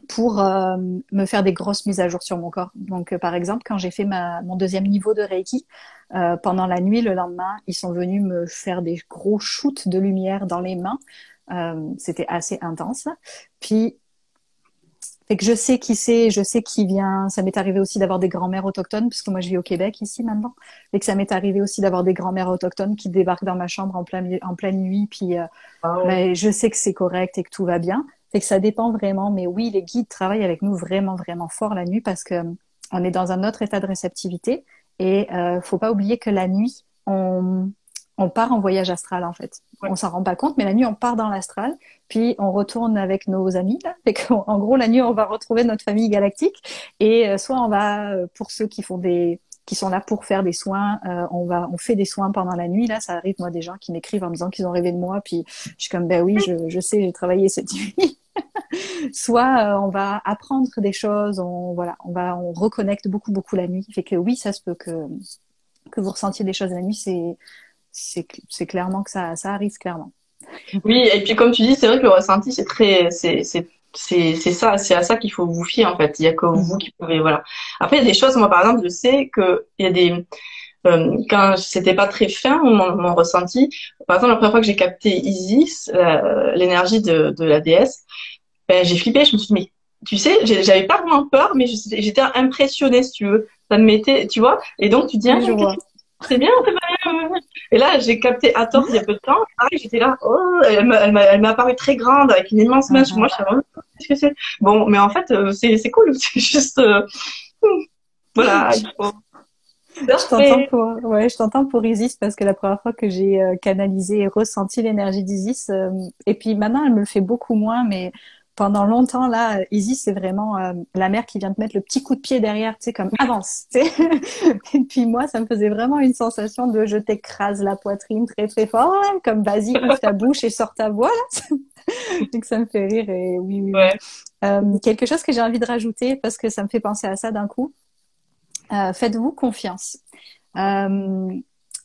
Speaker 2: pour me faire des grosses mises à jour sur mon corps. Donc, par exemple, quand j'ai fait mon deuxième niveau de Reiki, pendant la nuit, le lendemain, ils sont venus me faire des gros shoots de lumière dans les mains. C'était assez intense. Puis, fait que je sais qui c'est, je sais qui vient. Ça m'est arrivé aussi d'avoir des grands-mères autochtones, puisque moi je vis au Québec ici maintenant. Et que ça m'est arrivé aussi d'avoir des grands-mères autochtones qui débarquent dans ma chambre en pleine nuit. Puis
Speaker 1: Ah
Speaker 2: ben, je sais que c'est correct et que tout va bien. Fait que ça dépend vraiment. Mais oui, les guides travaillent avec nous vraiment, vraiment fort la nuit parce que on est dans un autre état de réceptivité. Et faut pas oublier que la nuit, on part en voyage astral en fait.
Speaker 1: ouais.
Speaker 2: On s'en rend pas compte, mais la nuit, on part dans l'astral, puis on retourne avec nos amis. Là. Fait en gros, la nuit, on va retrouver notre famille galactique, et soit on va, pour ceux qui sont là pour faire des soins, on fait des soins pendant la nuit. Là, ça arrive, moi, des gens qui m'écrivent en me disant qu'ils ont rêvé de moi, puis je suis comme, ben oui, je sais, j'ai travaillé cette nuit. Soit on va apprendre des choses, on reconnecte beaucoup, beaucoup la nuit. Fait que oui, ça se peut que vous ressentiez des choses la nuit, c'est clairement que ça arrive clairement.
Speaker 1: Oui, et puis comme tu dis, c'est vrai que le ressenti, c'est ça, c'est à ça qu'il faut vous fier en fait. Il y a que vous
Speaker 2: Mhm.
Speaker 1: qui pouvez, voilà. Après, il y a des choses, moi par exemple, je sais que il y a des, quand c'était pas très fin mon ressenti. Par exemple, la première fois que j'ai capté Isis, l'énergie de la déesse, ben j'ai flippé. Je me suis dit, mais tu sais, j'avais pas vraiment peur, mais j'étais impressionnée, si tu veux. Ça me mettait, tu vois. Et donc tu te dis, ah,
Speaker 2: Oui, je
Speaker 1: qu'est-ce
Speaker 2: vois.
Speaker 1: que c'est bien, c'est bien. Et là, j'ai capté Hathor il y a peu de temps. Pareil, j'étais là, oh, elle m'a apparu très grande avec une immense main sur moi.
Speaker 2: Mhm.
Speaker 1: Je suis là, oh, qu'est-ce que c'est? Bon, mais en fait, c'est cool. C'est juste, voilà, il faut surfer.
Speaker 2: Je t'entends pour Isis parce que la première fois que j'ai canalisé et ressenti l'énergie d'Isis, et puis maintenant elle me le fait beaucoup moins, mais pendant longtemps là, Isis c'est vraiment la mère qui vient te mettre le petit coup de pied derrière, tu sais, comme avance, tu sais. Et puis moi, ça me faisait vraiment une sensation de je t'écrase la poitrine très très fort, là, comme vas-y, ouvre ta bouche et sors ta voix là. Donc ça me fait rire et oui, oui, oui.
Speaker 1: Ouais.
Speaker 2: Quelque chose que j'ai envie de rajouter parce que ça me fait penser à ça d'un coup. Faites-vous confiance. Euh,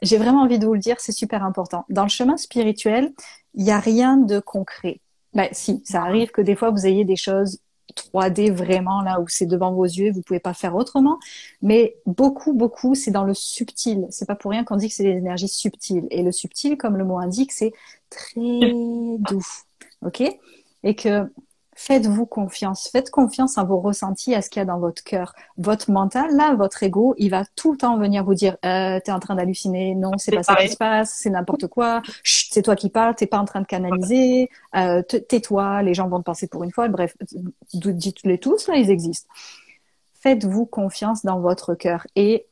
Speaker 2: j'ai vraiment envie de vous le dire, c'est super important. Dans le chemin spirituel, il n'y a rien de concret. Ben, si, ça arrive que des fois vous ayez des choses 3D vraiment là où c'est devant vos yeux, vous pouvez pas faire autrement. Mais beaucoup, c'est dans le subtil. C'est pas pour rien qu'on dit que c'est des énergies subtiles. Et le subtil, comme le mot indique, c'est très doux. OK? Et que faites-vous confiance. Faites confiance à vos ressentis, à ce qu'il y a dans votre cœur. Votre mental, là, votre ego, il va tout le temps venir vous dire, t'es en train d'halluciner. Non, c'est pas ça qui se passe. C'est n'importe quoi. Chut, c'est toi qui parles. T'es pas en train de canaliser. Tais-toi. Les gens vont te passer pour une folle. Bref, dites-les tous, là, ils existent. Faites-vous confiance dans votre cœur. Et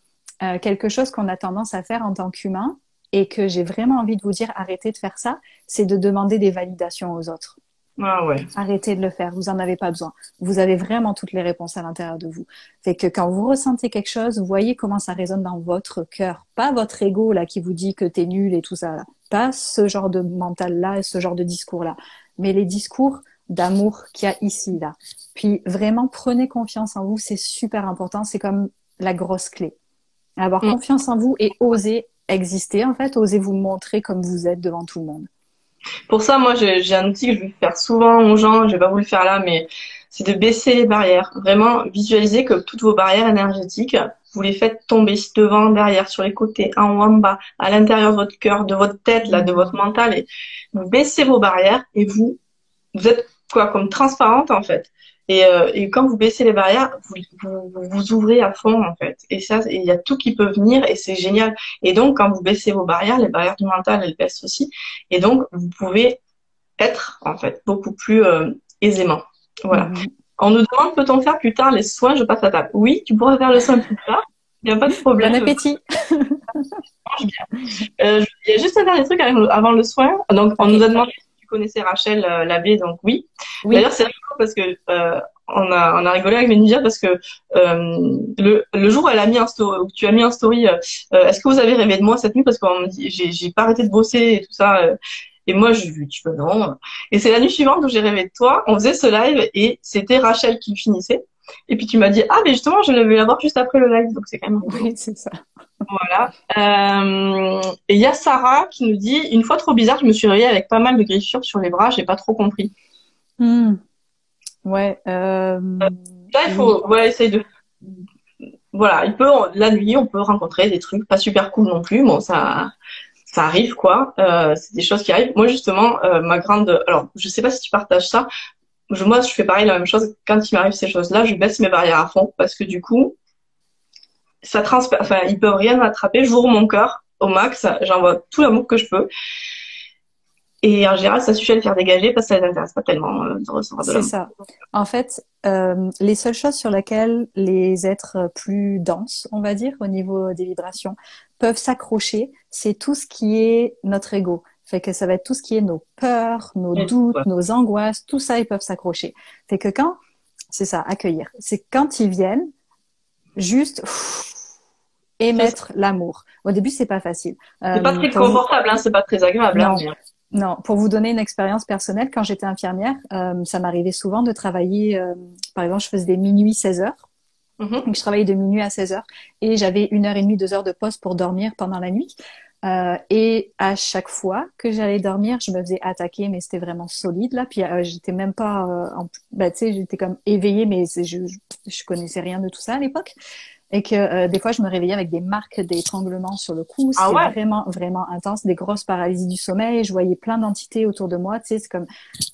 Speaker 2: quelque chose qu'on a tendance à faire en tant qu'humain et que j'ai vraiment envie de vous dire, arrêtez de faire ça, c'est de demander des validations aux autres.
Speaker 1: Ah ouais.
Speaker 2: Arrêtez de le faire, vous en avez pas besoin. Vous avez vraiment toutes les réponses à l'intérieur de vous. Fait que quand vous ressentez quelque chose, vous voyez comment ça résonne dans votre cœur. Pas votre ego là qui vous dit que t'es nul et tout ça. Là. Pas ce genre de mental là, ce genre de discours là. Mais les discours d'amour qu'il y a ici là. Puis vraiment prenez confiance en vous, c'est super important. C'est comme la grosse clé. Avoir confiance en vous et oser exister en fait, oser vous montrer comme vous êtes devant tout le monde.
Speaker 1: Pour ça, moi, j'ai un outil que je vais faire souvent aux gens, j'ai pas voulu le faire là, mais c'est de baisser les barrières. Vraiment, visualiser que toutes vos barrières énergétiques, vous les faites tomber devant, derrière, sur les côtés, en haut, en bas, à l'intérieur de votre cœur, de votre tête, là, de votre mental, et vous baissez vos barrières et vous êtes quoi, comme transparente en fait. Et quand vous baissez les barrières, vous ouvrez à fond en fait. Et ça, il y a tout qui peut venir et c'est génial. Et donc, quand vous baissez vos barrières, les barrières du mental, elles baissent aussi. Et donc, vous pouvez être en fait beaucoup plus aisément. Voilà. On nous demande, peut-on faire plus tard les soins? Je passe à table. Oui, tu pourras faire le soin plus tard. Il n'y a pas de problème.
Speaker 2: Bon appétit.
Speaker 1: Il y a juste un dernier truc avant le soin. Donc, on nous a demandé si tu connaissais Rachel Labbé, donc oui. D'ailleurs, c'est rigolo parce que on a rigolé avec Ménusia parce que le jour où elle a mis un story, où tu as mis un story, est-ce que vous avez rêvé de moi cette nuit? Parce qu'on me dit, j'ai pas arrêté de bosser et tout ça. Et moi, je lui dis, non. Et c'est la nuit suivante où j'ai rêvé de toi. On faisait ce live et c'était Rachel qui le finissait. Et puis tu m'as dit, ah, mais justement, je vais la voir juste après le live. Donc c'est quand même.
Speaker 2: Oui, c'est ça.
Speaker 1: Voilà. Et il y a Sarah qui nous dit, une fois trop bizarre, je me suis réveillée avec pas mal de griffures sur les bras, j'ai pas trop compris.
Speaker 2: Ouais.
Speaker 1: Là, il faut, essayer de. Voilà, la nuit, on peut rencontrer des trucs pas super cool non plus. Bon, ça arrive, quoi. C'est des choses qui arrivent. Moi, justement, alors, je sais pas si tu partages ça. Moi, je fais pareil, la même chose. Quand il m'arrive ces choses-là, je baisse mes barrières à fond parce que du coup, ils peuvent rien m'attraper. J'ouvre mon cœur au max. J'envoie tout l'amour que je peux. Et en général, ça suffit à le faire dégager parce que ça les intéresse pas tellement de recevoir de l'amour.
Speaker 2: C'est ça. En fait, les seules choses sur lesquelles les êtres plus denses, on va dire, au niveau des vibrations, peuvent s'accrocher, c'est tout ce qui est notre ego. Fait que ça va être tout ce qui est nos peurs, nos doutes, nos angoisses, tout ça, ils peuvent s'accrocher. Fait que c'est ça, accueillir. C'est quand ils viennent, juste émettre l'amour. Au début, c'est pas facile.
Speaker 1: C'est pas très confortable, c'est pas très agréable.
Speaker 2: Non, pour vous donner une expérience personnelle, quand j'étais infirmière, ça m'arrivait souvent de travailler, par exemple, je faisais des minuit 16 heures. Donc, je travaillais de minuit à 16 heures et j'avais 1h30, 2 heures de pause pour dormir pendant la nuit. Et à chaque fois que j'allais dormir, je me faisais attaquer, mais c'était vraiment solide là. Puis j'étais même pas, tu sais, j'étais comme éveillée, mais je connaissais rien de tout ça à l'époque. Et que des fois, je me réveillais avec des marques d'étranglement sur le cou. C'était vraiment, vraiment intense. Des grosses paralysies du sommeil. Je voyais plein d'entités autour de moi. Tu sais, c'est comme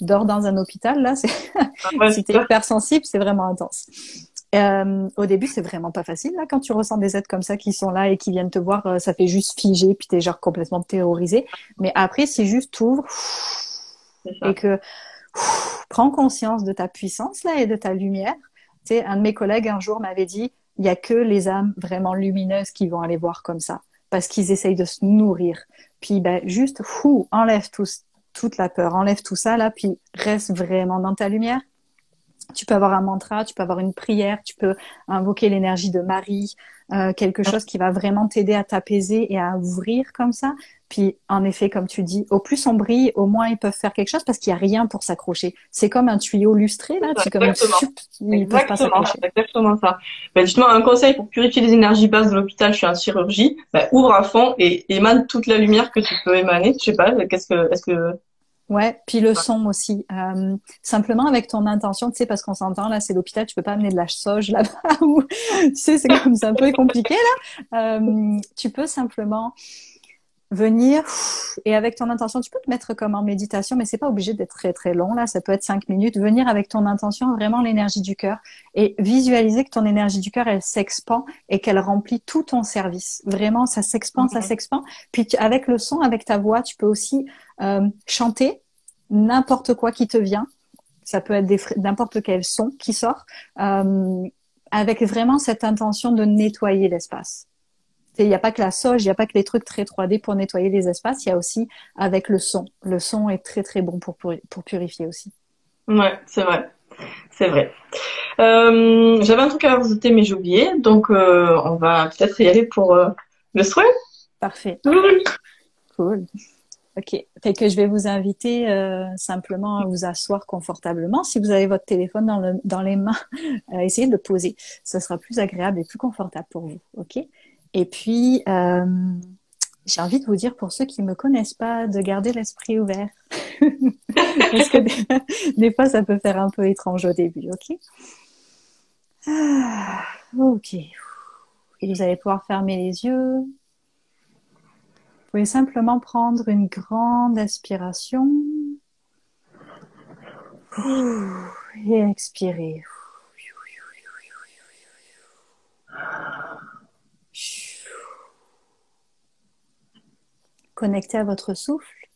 Speaker 2: dors dans un hôpital. Là, si t'es hypersensible, c'est vraiment intense. Au début, c'est vraiment pas facile. Là, quand tu ressens des êtres comme ça qui sont là et qui viennent te voir, ça fait juste figer. Puis t'es genre complètement terrorisé. Mais après, si juste t'ouvres et que prends conscience de ta puissance là et de ta lumière. Tu sais, un de mes collègues un jour m'avait dit, il y a que les âmes vraiment lumineuses qui vont aller voir comme ça, parce qu'ils essayent de se nourrir. Puis juste, enlève toute la peur, enlève tout ça là, puis reste vraiment dans ta lumière. Tu peux avoir un mantra, tu peux avoir une prière, tu peux invoquer l'énergie de Marie, quelque chose qui va vraiment t'aider à t'apaiser et à ouvrir comme ça. Puis, en effet, comme tu dis, au plus on brille, au moins ils peuvent faire quelque chose parce qu'il n'y a rien pour s'accrocher. C'est comme un tuyau lustré, là, tu comme,
Speaker 1: Exactement.
Speaker 2: ils peuvent pas
Speaker 1: Exactement,
Speaker 2: s'accrocher.
Speaker 1: c'est exactement ça. Ben, justement, un conseil pour purifier les énergies basses de l'hôpital, je suis en chirurgie, ben, ouvre à fond et émane toute la lumière que tu peux émaner. Je sais pas, est-ce que,
Speaker 2: Ouais, puis le son aussi. Simplement avec ton intention, tu sais, parce qu'on s'entend, là, c'est l'hôpital, tu peux pas amener de la sauge là-bas, ou, tu sais, c'est comme c'est un peu compliqué, là. Tu peux simplement venir et avec ton intention, tu peux te mettre comme en méditation, mais c'est pas obligé d'être très très long là, ça peut être 5 minutes. Venir avec ton intention, vraiment l'énergie du cœur et visualiser que ton énergie du cœur, elle s'expand et qu'elle remplit tout ton service. Vraiment, ça s'expand, ça
Speaker 1: Mhm.
Speaker 2: s'expand. Puis avec le son, avec ta voix, tu peux aussi chanter n'importe quoi qui te vient. Ça peut être n'importe quel son qui sort, euh, avec vraiment cette intention de nettoyer l'espace. Il n'y a pas que la sauge, il n'y a pas que les trucs très 3D pour nettoyer les espaces, il y a aussi avec le son. Le son est très très bon pour purifier aussi.
Speaker 1: Ouais, c'est vrai, c'est vrai. J'avais un truc à rajouter, mais j'ai oublié, donc on va peut-être y aller pour le soin.
Speaker 2: Parfait,
Speaker 1: Oui.
Speaker 2: cool. Ok, fait que je vais vous inviter simplement à vous asseoir confortablement. Si vous avez votre téléphone dans les mains, essayez de le poser. Ce sera plus agréable et plus confortable pour vous. Ok. Et puis, j'ai envie de vous dire pour ceux qui me connaissent pas, de garder l'esprit ouvert, parce que des fois ça peut faire un peu étrange au début. Ok. Ah, ok. Et vous allez pouvoir fermer les yeux. Vous pouvez simplement prendre une grande aspiration. Et expirer. Connectez à votre souffle.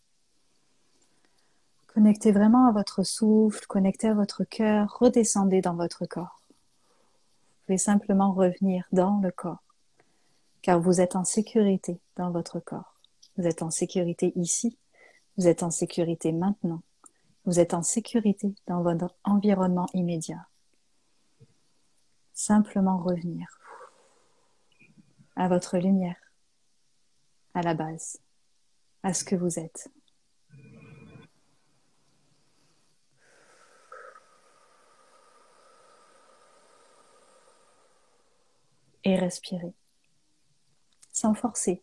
Speaker 2: Connectez vraiment à votre souffle. Connectez à votre cœur. Redescendez dans votre corps. Vous pouvez simplement revenir dans le corps. Car vous êtes en sécurité dans votre corps. Vous êtes en sécurité ici. Vous êtes en sécurité maintenant. Vous êtes en sécurité dans votre environnement immédiat. Simplement revenir à votre lumière, à la base, à ce que vous êtes. Et respirez, sans forcer.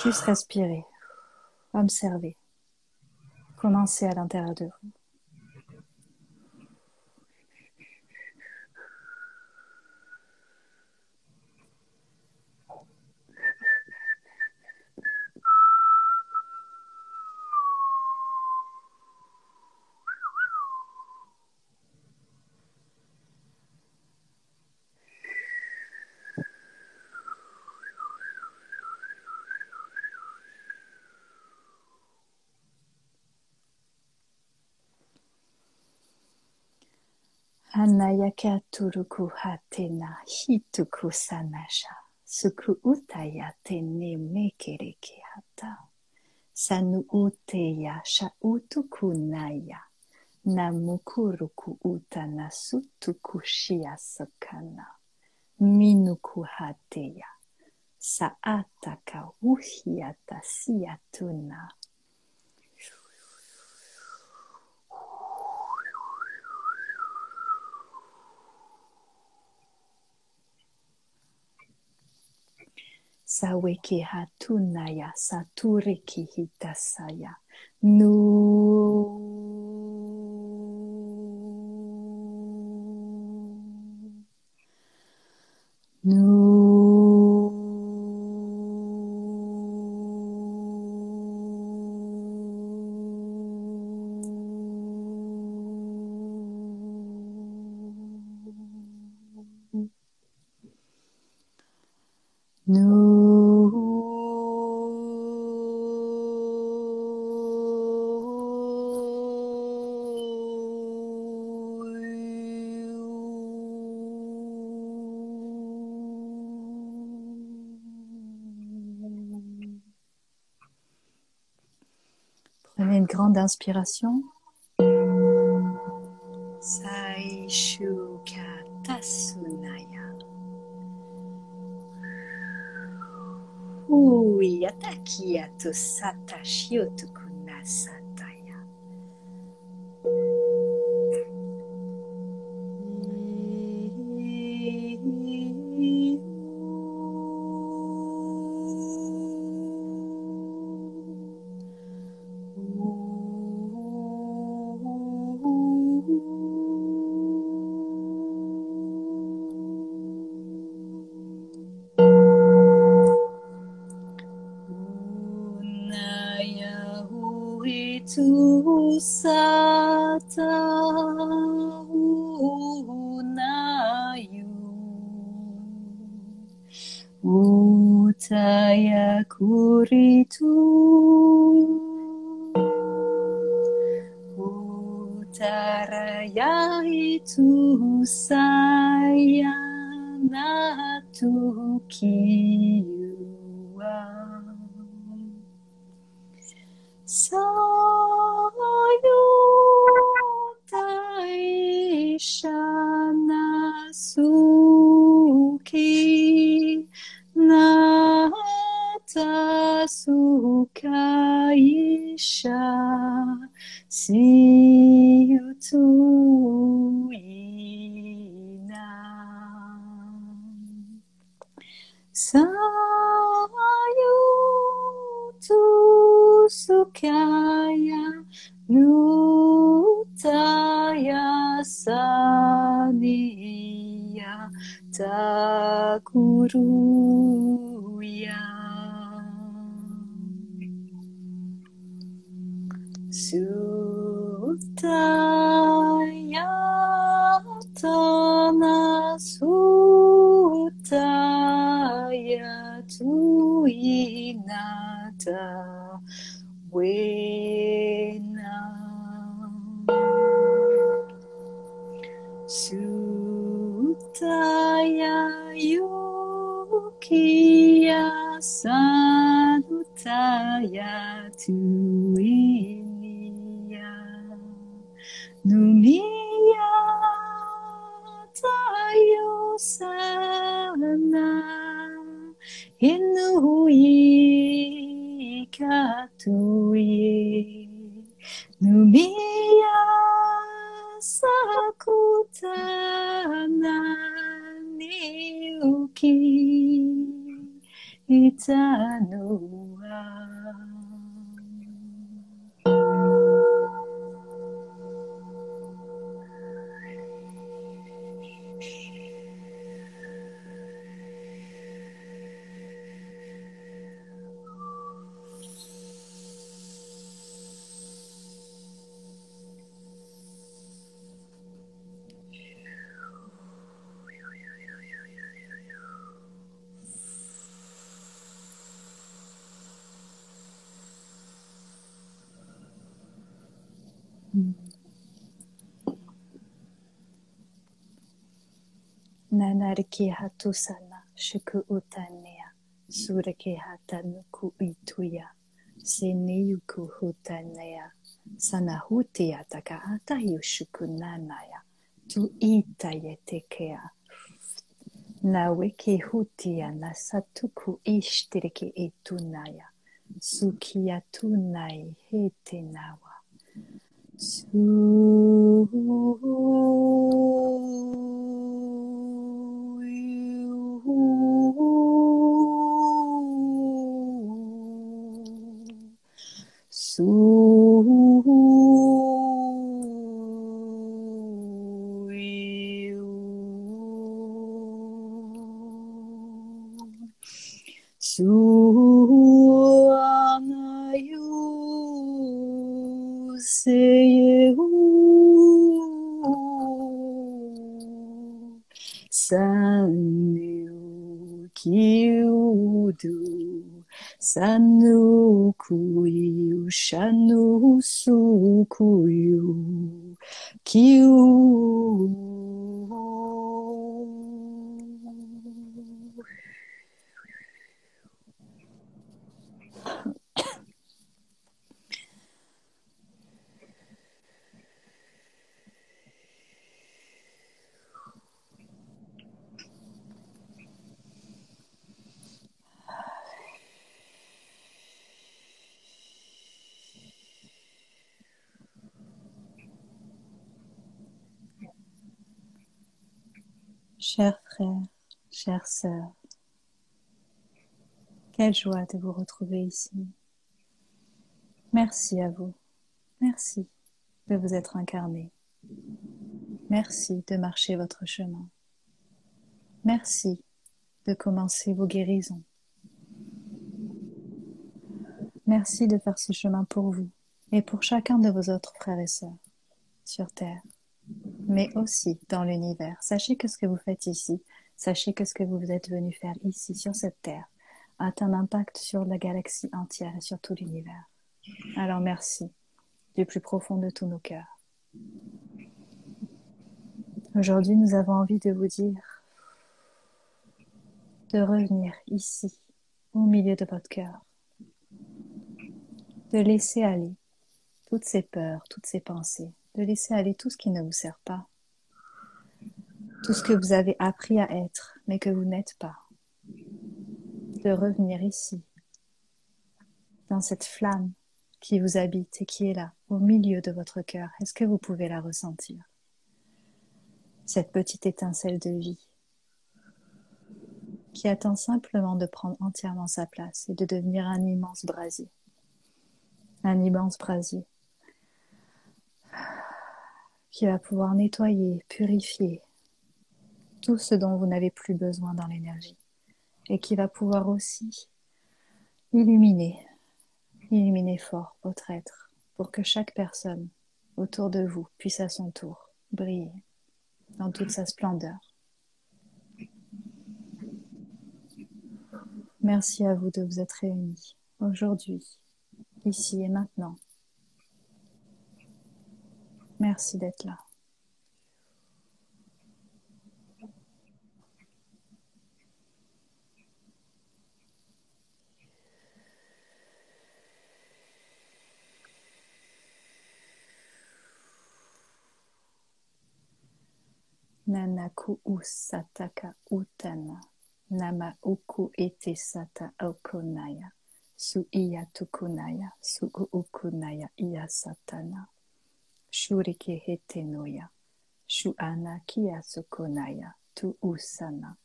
Speaker 2: Juste respirer, observer. Commencez à l'intérieur de vous. Hanayaka turuku hatena hituku sanasha. Suku utaya tene mekereke hata. Sanu uteya sha utuku naya. Namukuruku utana sutuku shia sakana. Minuku hateya. Saataka uhiata siatuna. Saweke hatunaya saturiki hitasaya. Nu. Nu. Nu. Prenez une grande inspiration. Saishuka tasunaya. Uyatakia to satashiotu kunasataya. Tu sata unayu utaya kuritu utaraya itu sayana tukiwa Sayutai shana suki nata sukaisha siyutu ina Sayutu sukaya nutaya saniya takuruya Sutaya tana sutaya tuinata wena Sutaya yukiya sanutaya tuiniya Numiya tayo sana Inuhi katuye Numiya sakutana niuki itanua Nanariki hatusana shuku utanea sureke hatanuku ituya seniyuku hutanea sanahutia takahata yushuku nanaya tu itayetekea naweke hutia nasatuku ishtiriki etunaya sukia tunai hetenawa Sanu kiudu Sanu kuyu Shanu sukuyu Kiu Chers frères, chères sœurs, quelle joie de vous retrouver ici. Merci à vous. Merci de vous être incarné. Merci de marcher votre chemin. Merci de commencer vos guérisons. Merci de faire ce chemin pour vous et pour chacun de vos autres frères et sœurs sur Terre, mais aussi dans l'univers. Sachez que ce que vous faites ici, sachez que ce que vous êtes venu faire ici sur cette Terre a un impact sur la galaxie entière et sur tout l'univers. Alors merci du plus profond de tous nos cœurs. Aujourd'hui, nous avons envie de vous dire de revenir ici, au milieu de votre cœur, de laisser aller toutes ces peurs, toutes ces pensées, de laisser aller tout ce qui ne vous sert pas, tout ce que vous avez appris à être, mais que vous n'êtes pas, de revenir ici, dans cette flamme qui vous habite et qui est là, au milieu de votre cœur. Est-ce que vous pouvez la ressentir? Cette petite étincelle de vie qui attend simplement de prendre entièrement sa place et de devenir un immense brasier. Un immense brasier qui va pouvoir nettoyer, purifier tout ce dont vous n'avez plus besoin dans l'énergie et qui va pouvoir aussi illuminer fort votre être pour que chaque personne autour de vous puisse à son tour briller dans toute sa splendeur. Merci à vous de vous être réunis aujourd'hui, ici et maintenant. Merci d'être là. Nanaku usataka utana. Nama uku ete sata okonaya. Su iya tukunaya. Su ukunaya iya satana. Shurike hete noya. Shu ana kia sukonaya. Tu usana.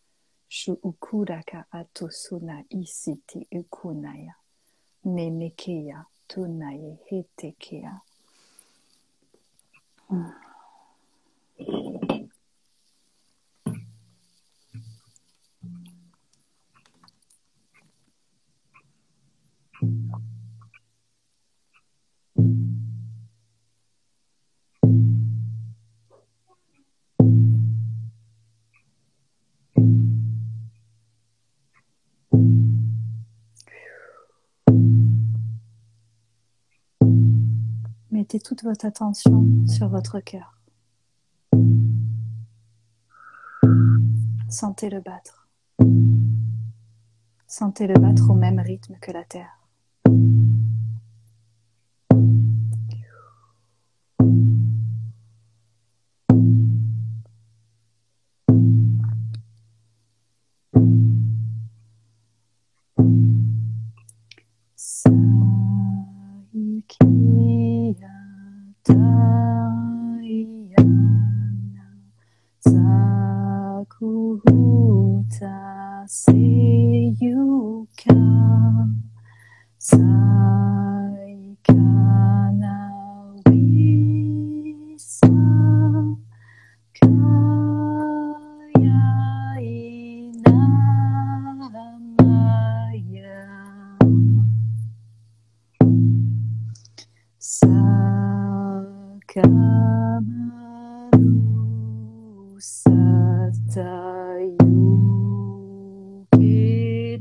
Speaker 2: Shu ukuraka atosuna isiti ukunaya. Nenekeya tunaye hetekea. Mettez toute votre attention sur votre cœur. Sentez-le battre. Sentez-le battre au même rythme que la terre. Sakuhuta seyuka saikana wisa kaya inamaya sakamaru satayu keneyana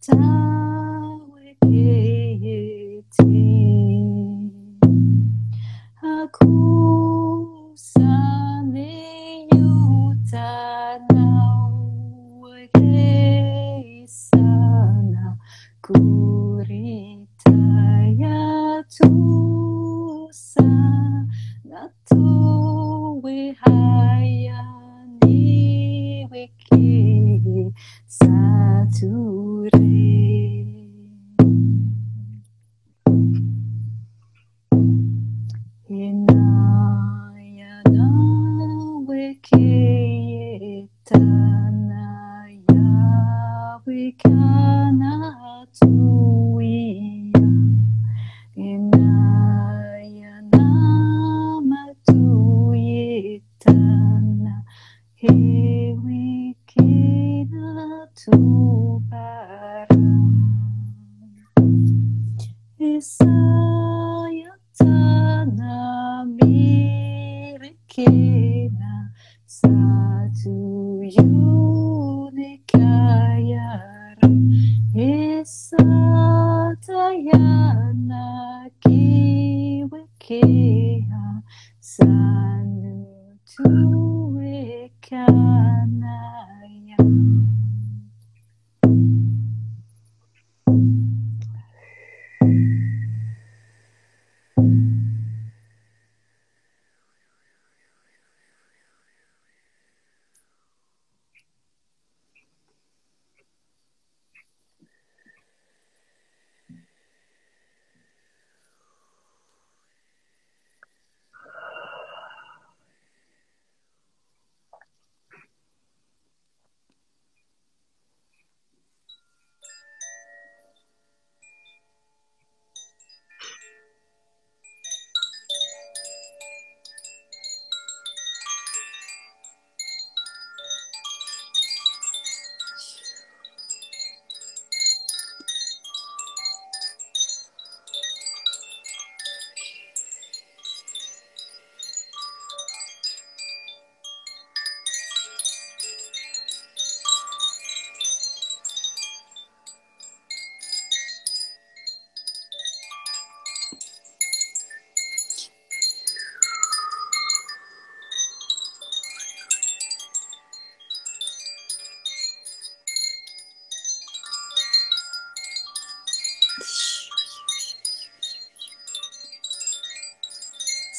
Speaker 2: tawekete aku sane yutanau sana kuritaya tu sana tu wihayani wiki sature Hinayana wikitanaya wikana tuya Hinayana matuyitana he wikina tubara Isayatana mirikina satu yunikayara Isatayana kiwikea sanu tuikanaya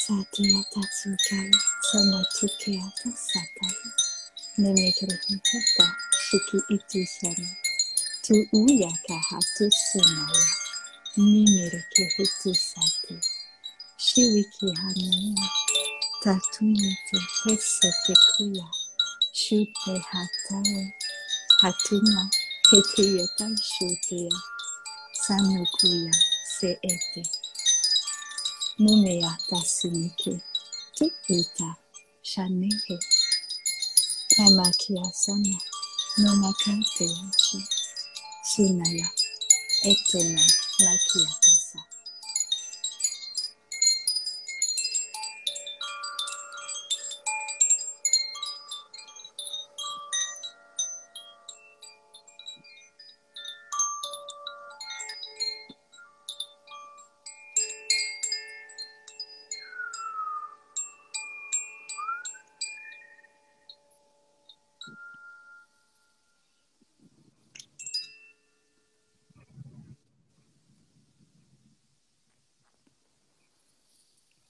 Speaker 2: Satya Tatsukaya Samatukeyata Sataya Nemekruhita Shiki Itusana Tu Uyaka Hatu Sunaya Nimerekehitu Sati Shiwiki Hanaya Tatuyete Hesete Kuya Shute Hatawe Hatuna Hetuyeta Shuteya Sanukuya Seete Numeya Tasunike Tu Uta Shanehe Amakia Sana Nomakate Yashi Sunaya Etena Makiatasa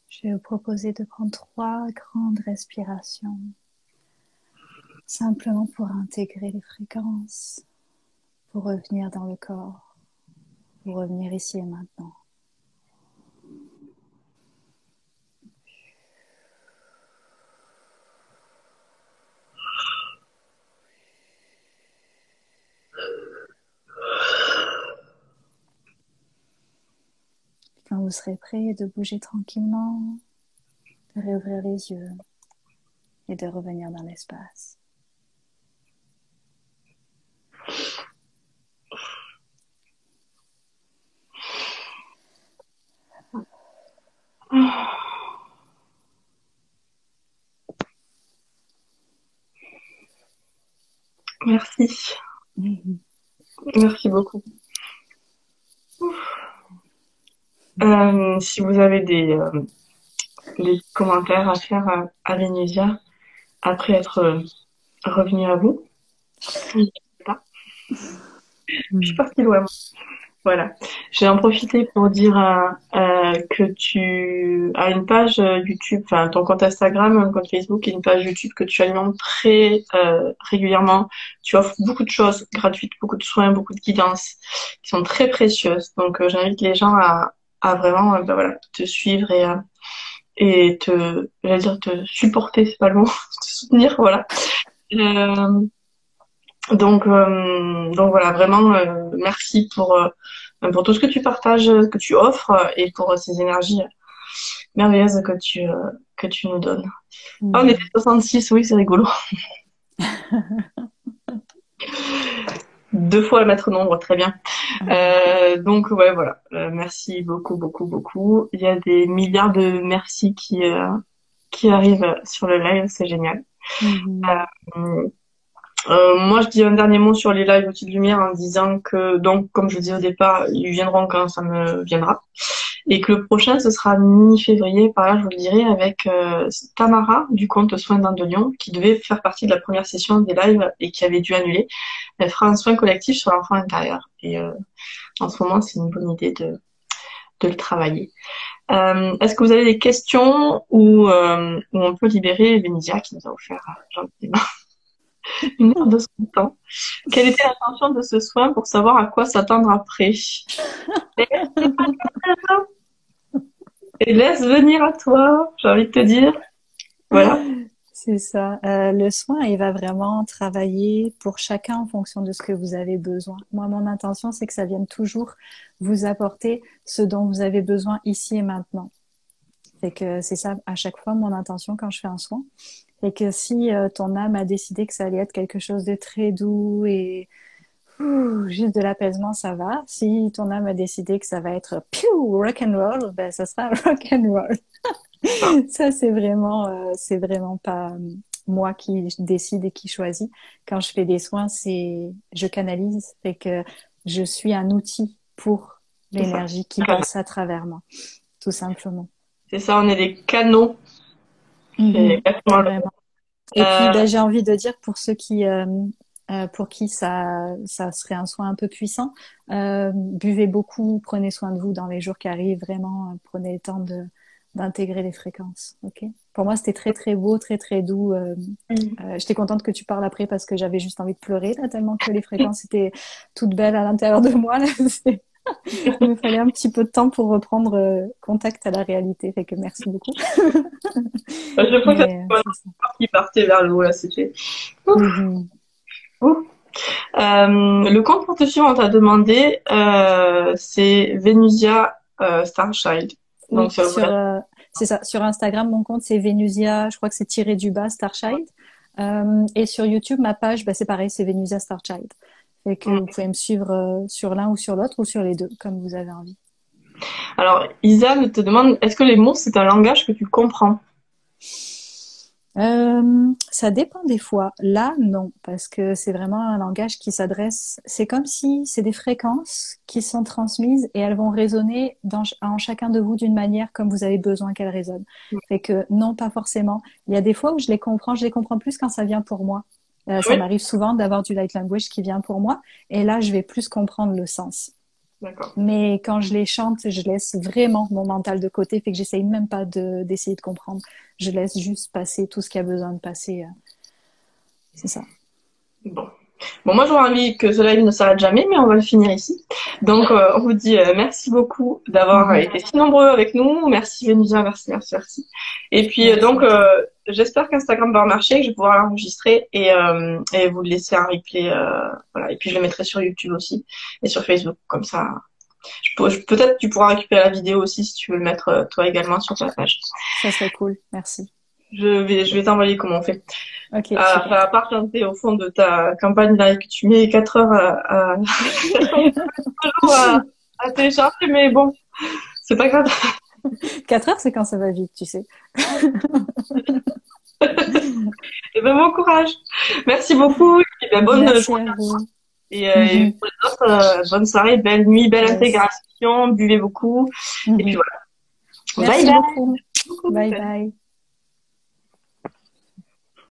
Speaker 2: Je vais vous proposer de prendre 3 grandes respirations, simplement pour intégrer les fréquences, pour revenir dans le corps, pour revenir ici et maintenant. Quand vous serez prêt de bouger tranquillement, de réouvrir les yeux et de revenir dans l'espace.
Speaker 1: Merci. Merci beaucoup. Si vous avez des commentaires à faire à Vénusia après être revenu à vous, n'hésitez pas. Je suis partie loin. Voilà. Je vais en profiter pour dire que tu as une page YouTube, enfin ton compte Instagram, un compte Facebook et une page YouTube que tu alimentes très régulièrement. Tu offres beaucoup de choses gratuites, beaucoup de soins, beaucoup de guidances qui sont très précieuses. Donc j'invite les gens à vraiment ben voilà, te suivre et j'allais dire te supporter, c'est pas le mot, te soutenir, voilà. Euh, donc voilà, vraiment merci pour tout ce que tu partages, que tu offres et pour ces énergies merveilleuses que tu nous donnes. Ah, on était 66, oui, c'est rigolo. Deux fois le maître nombre, très bien. Donc ouais, voilà. Merci beaucoup, beaucoup, beaucoup. Il y a des milliards de merci qui arrivent sur le live, c'est génial. Euh, moi, je dis un dernier mot sur les lives outils de lumière en disant que, donc, comme je disais au départ, ils viendront quand ça me viendra. Et que le prochain, ce sera mi-février, par là, je vous le dirai, avec Tamara du compte Soins d'Inde de Lyon, qui devait faire partie de la première session des lives et qui avait dû annuler. Elle fera un soin collectif sur l'enfant intérieur. Et en ce moment, c'est une bonne idée de le travailler. Est-ce que vous avez des questions ou on peut libérer Vénidia qui nous a offert gentiment une heure de son temps. Quelle était l'intention de ce soin pour savoir à quoi s'attendre après? Et laisse venir à toi, j'ai envie de te dire. Voilà.
Speaker 2: C'est ça. Le soin, il va vraiment travailler pour chacun en fonction de ce que vous avez besoin. Moi, mon intention, c'est que ça vienne toujours vous apporter ce dont vous avez besoin ici et maintenant. C'est ça à chaque fois mon intention quand je fais un soin. Et que si ton âme a décidé que ça allait être quelque chose de très doux et juste de l'apaisement, ça va. Si ton âme a décidé que ça va être rock and roll, ben ça sera rock and roll. Ça c'est vraiment pas moi qui décide et qui choisit. Quand je fais des soins, je canalise, c'est que je suis un outil pour l'énergie qui passe à travers moi, tout simplement.
Speaker 1: C'est ça, on est des canaux.
Speaker 2: Vraiment. Et puis, ben, j'ai envie de dire pour ceux pour qui ça serait un soin un peu puissant, buvez beaucoup, prenez soin de vous dans les jours qui arrivent, vraiment, prenez le temps d'intégrer les fréquences. Ok. Pour moi, c'était très très beau, très très doux. J'étais contente que tu parles après parce que j'avais juste envie de pleurer là, tellement que les fréquences étaient toutes belles à l'intérieur de moi. Là. Il me fallait un petit peu de temps pour reprendre contact à la réalité. Fait que merci beaucoup.
Speaker 1: Je crois que c'est qui partait vers le haut, là, c'était. Le compte pour te suivre, on t'a demandé, c'est Venusia Starchild.
Speaker 2: Oui, c'est ça. Sur Instagram, mon compte, c'est Venusia, je crois que c'est tiré du bas Starchild. Et sur YouTube, ma page, bah, c'est pareil, c'est Venusia Starchild. Fait que vous pouvez me suivre sur l'un ou sur l'autre ou sur les deux, comme vous avez envie.
Speaker 1: Alors, Isa te demande, est-ce que les mots, c'est un langage que tu comprends?
Speaker 2: Ça dépend des fois. Là, non, parce que c'est vraiment un langage qui s'adresse. C'est comme si c'est des fréquences qui sont transmises et elles vont résonner en chacun de vous d'une manière comme vous avez besoin qu'elles résonnent. Fait que non, pas forcément. Il y a des fois où je les comprends plus quand ça vient pour moi. Ça m'arrive souvent d'avoir du light language qui vient pour moi, et là, je vais plus comprendre le sens.
Speaker 1: D'accord.
Speaker 2: Mais quand je les chante, je laisse vraiment mon mental de côté, fait que j'essaye même pas d'essayer de comprendre. Je laisse juste passer tout ce qui a besoin de passer. C'est ça.
Speaker 1: Bon, moi j'aurais envie que ce live ne s'arrête jamais, mais on va le finir ici. Donc on vous dit merci beaucoup d'avoir été si nombreux avec nous. Merci Vénusia, merci. Et puis donc j'espère qu'Instagram va marcher, que je vais pouvoir l'enregistrer et vous le laisser en replay. Voilà. Et puis je le mettrai sur YouTube aussi et sur Facebook, comme ça. Peut-être tu pourras récupérer la vidéo aussi si tu veux le mettre toi également sur ta page.
Speaker 2: Ça serait cool, merci.
Speaker 1: Je vais t'envoyer comment on fait.
Speaker 2: Ok.
Speaker 1: À part chanter au fond de ta campagne là, que tu mets 4 heures à télécharger, mais bon, c'est pas grave.
Speaker 2: 4 heures, c'est quand ça va vite, tu sais.
Speaker 1: Et ben bon courage. Merci beaucoup. Et ben bonne
Speaker 2: Merci à vous.
Speaker 1: Et
Speaker 2: Mhm.
Speaker 1: pour les autres, bonne soirée, belle nuit, belle
Speaker 2: Yes.
Speaker 1: intégration, buvez beaucoup. Et puis
Speaker 2: Mhm.
Speaker 1: voilà. Bye
Speaker 2: Merci
Speaker 1: bye.
Speaker 2: beaucoup.
Speaker 1: Beaucoup.
Speaker 2: Bye
Speaker 1: Salut.
Speaker 2: bye.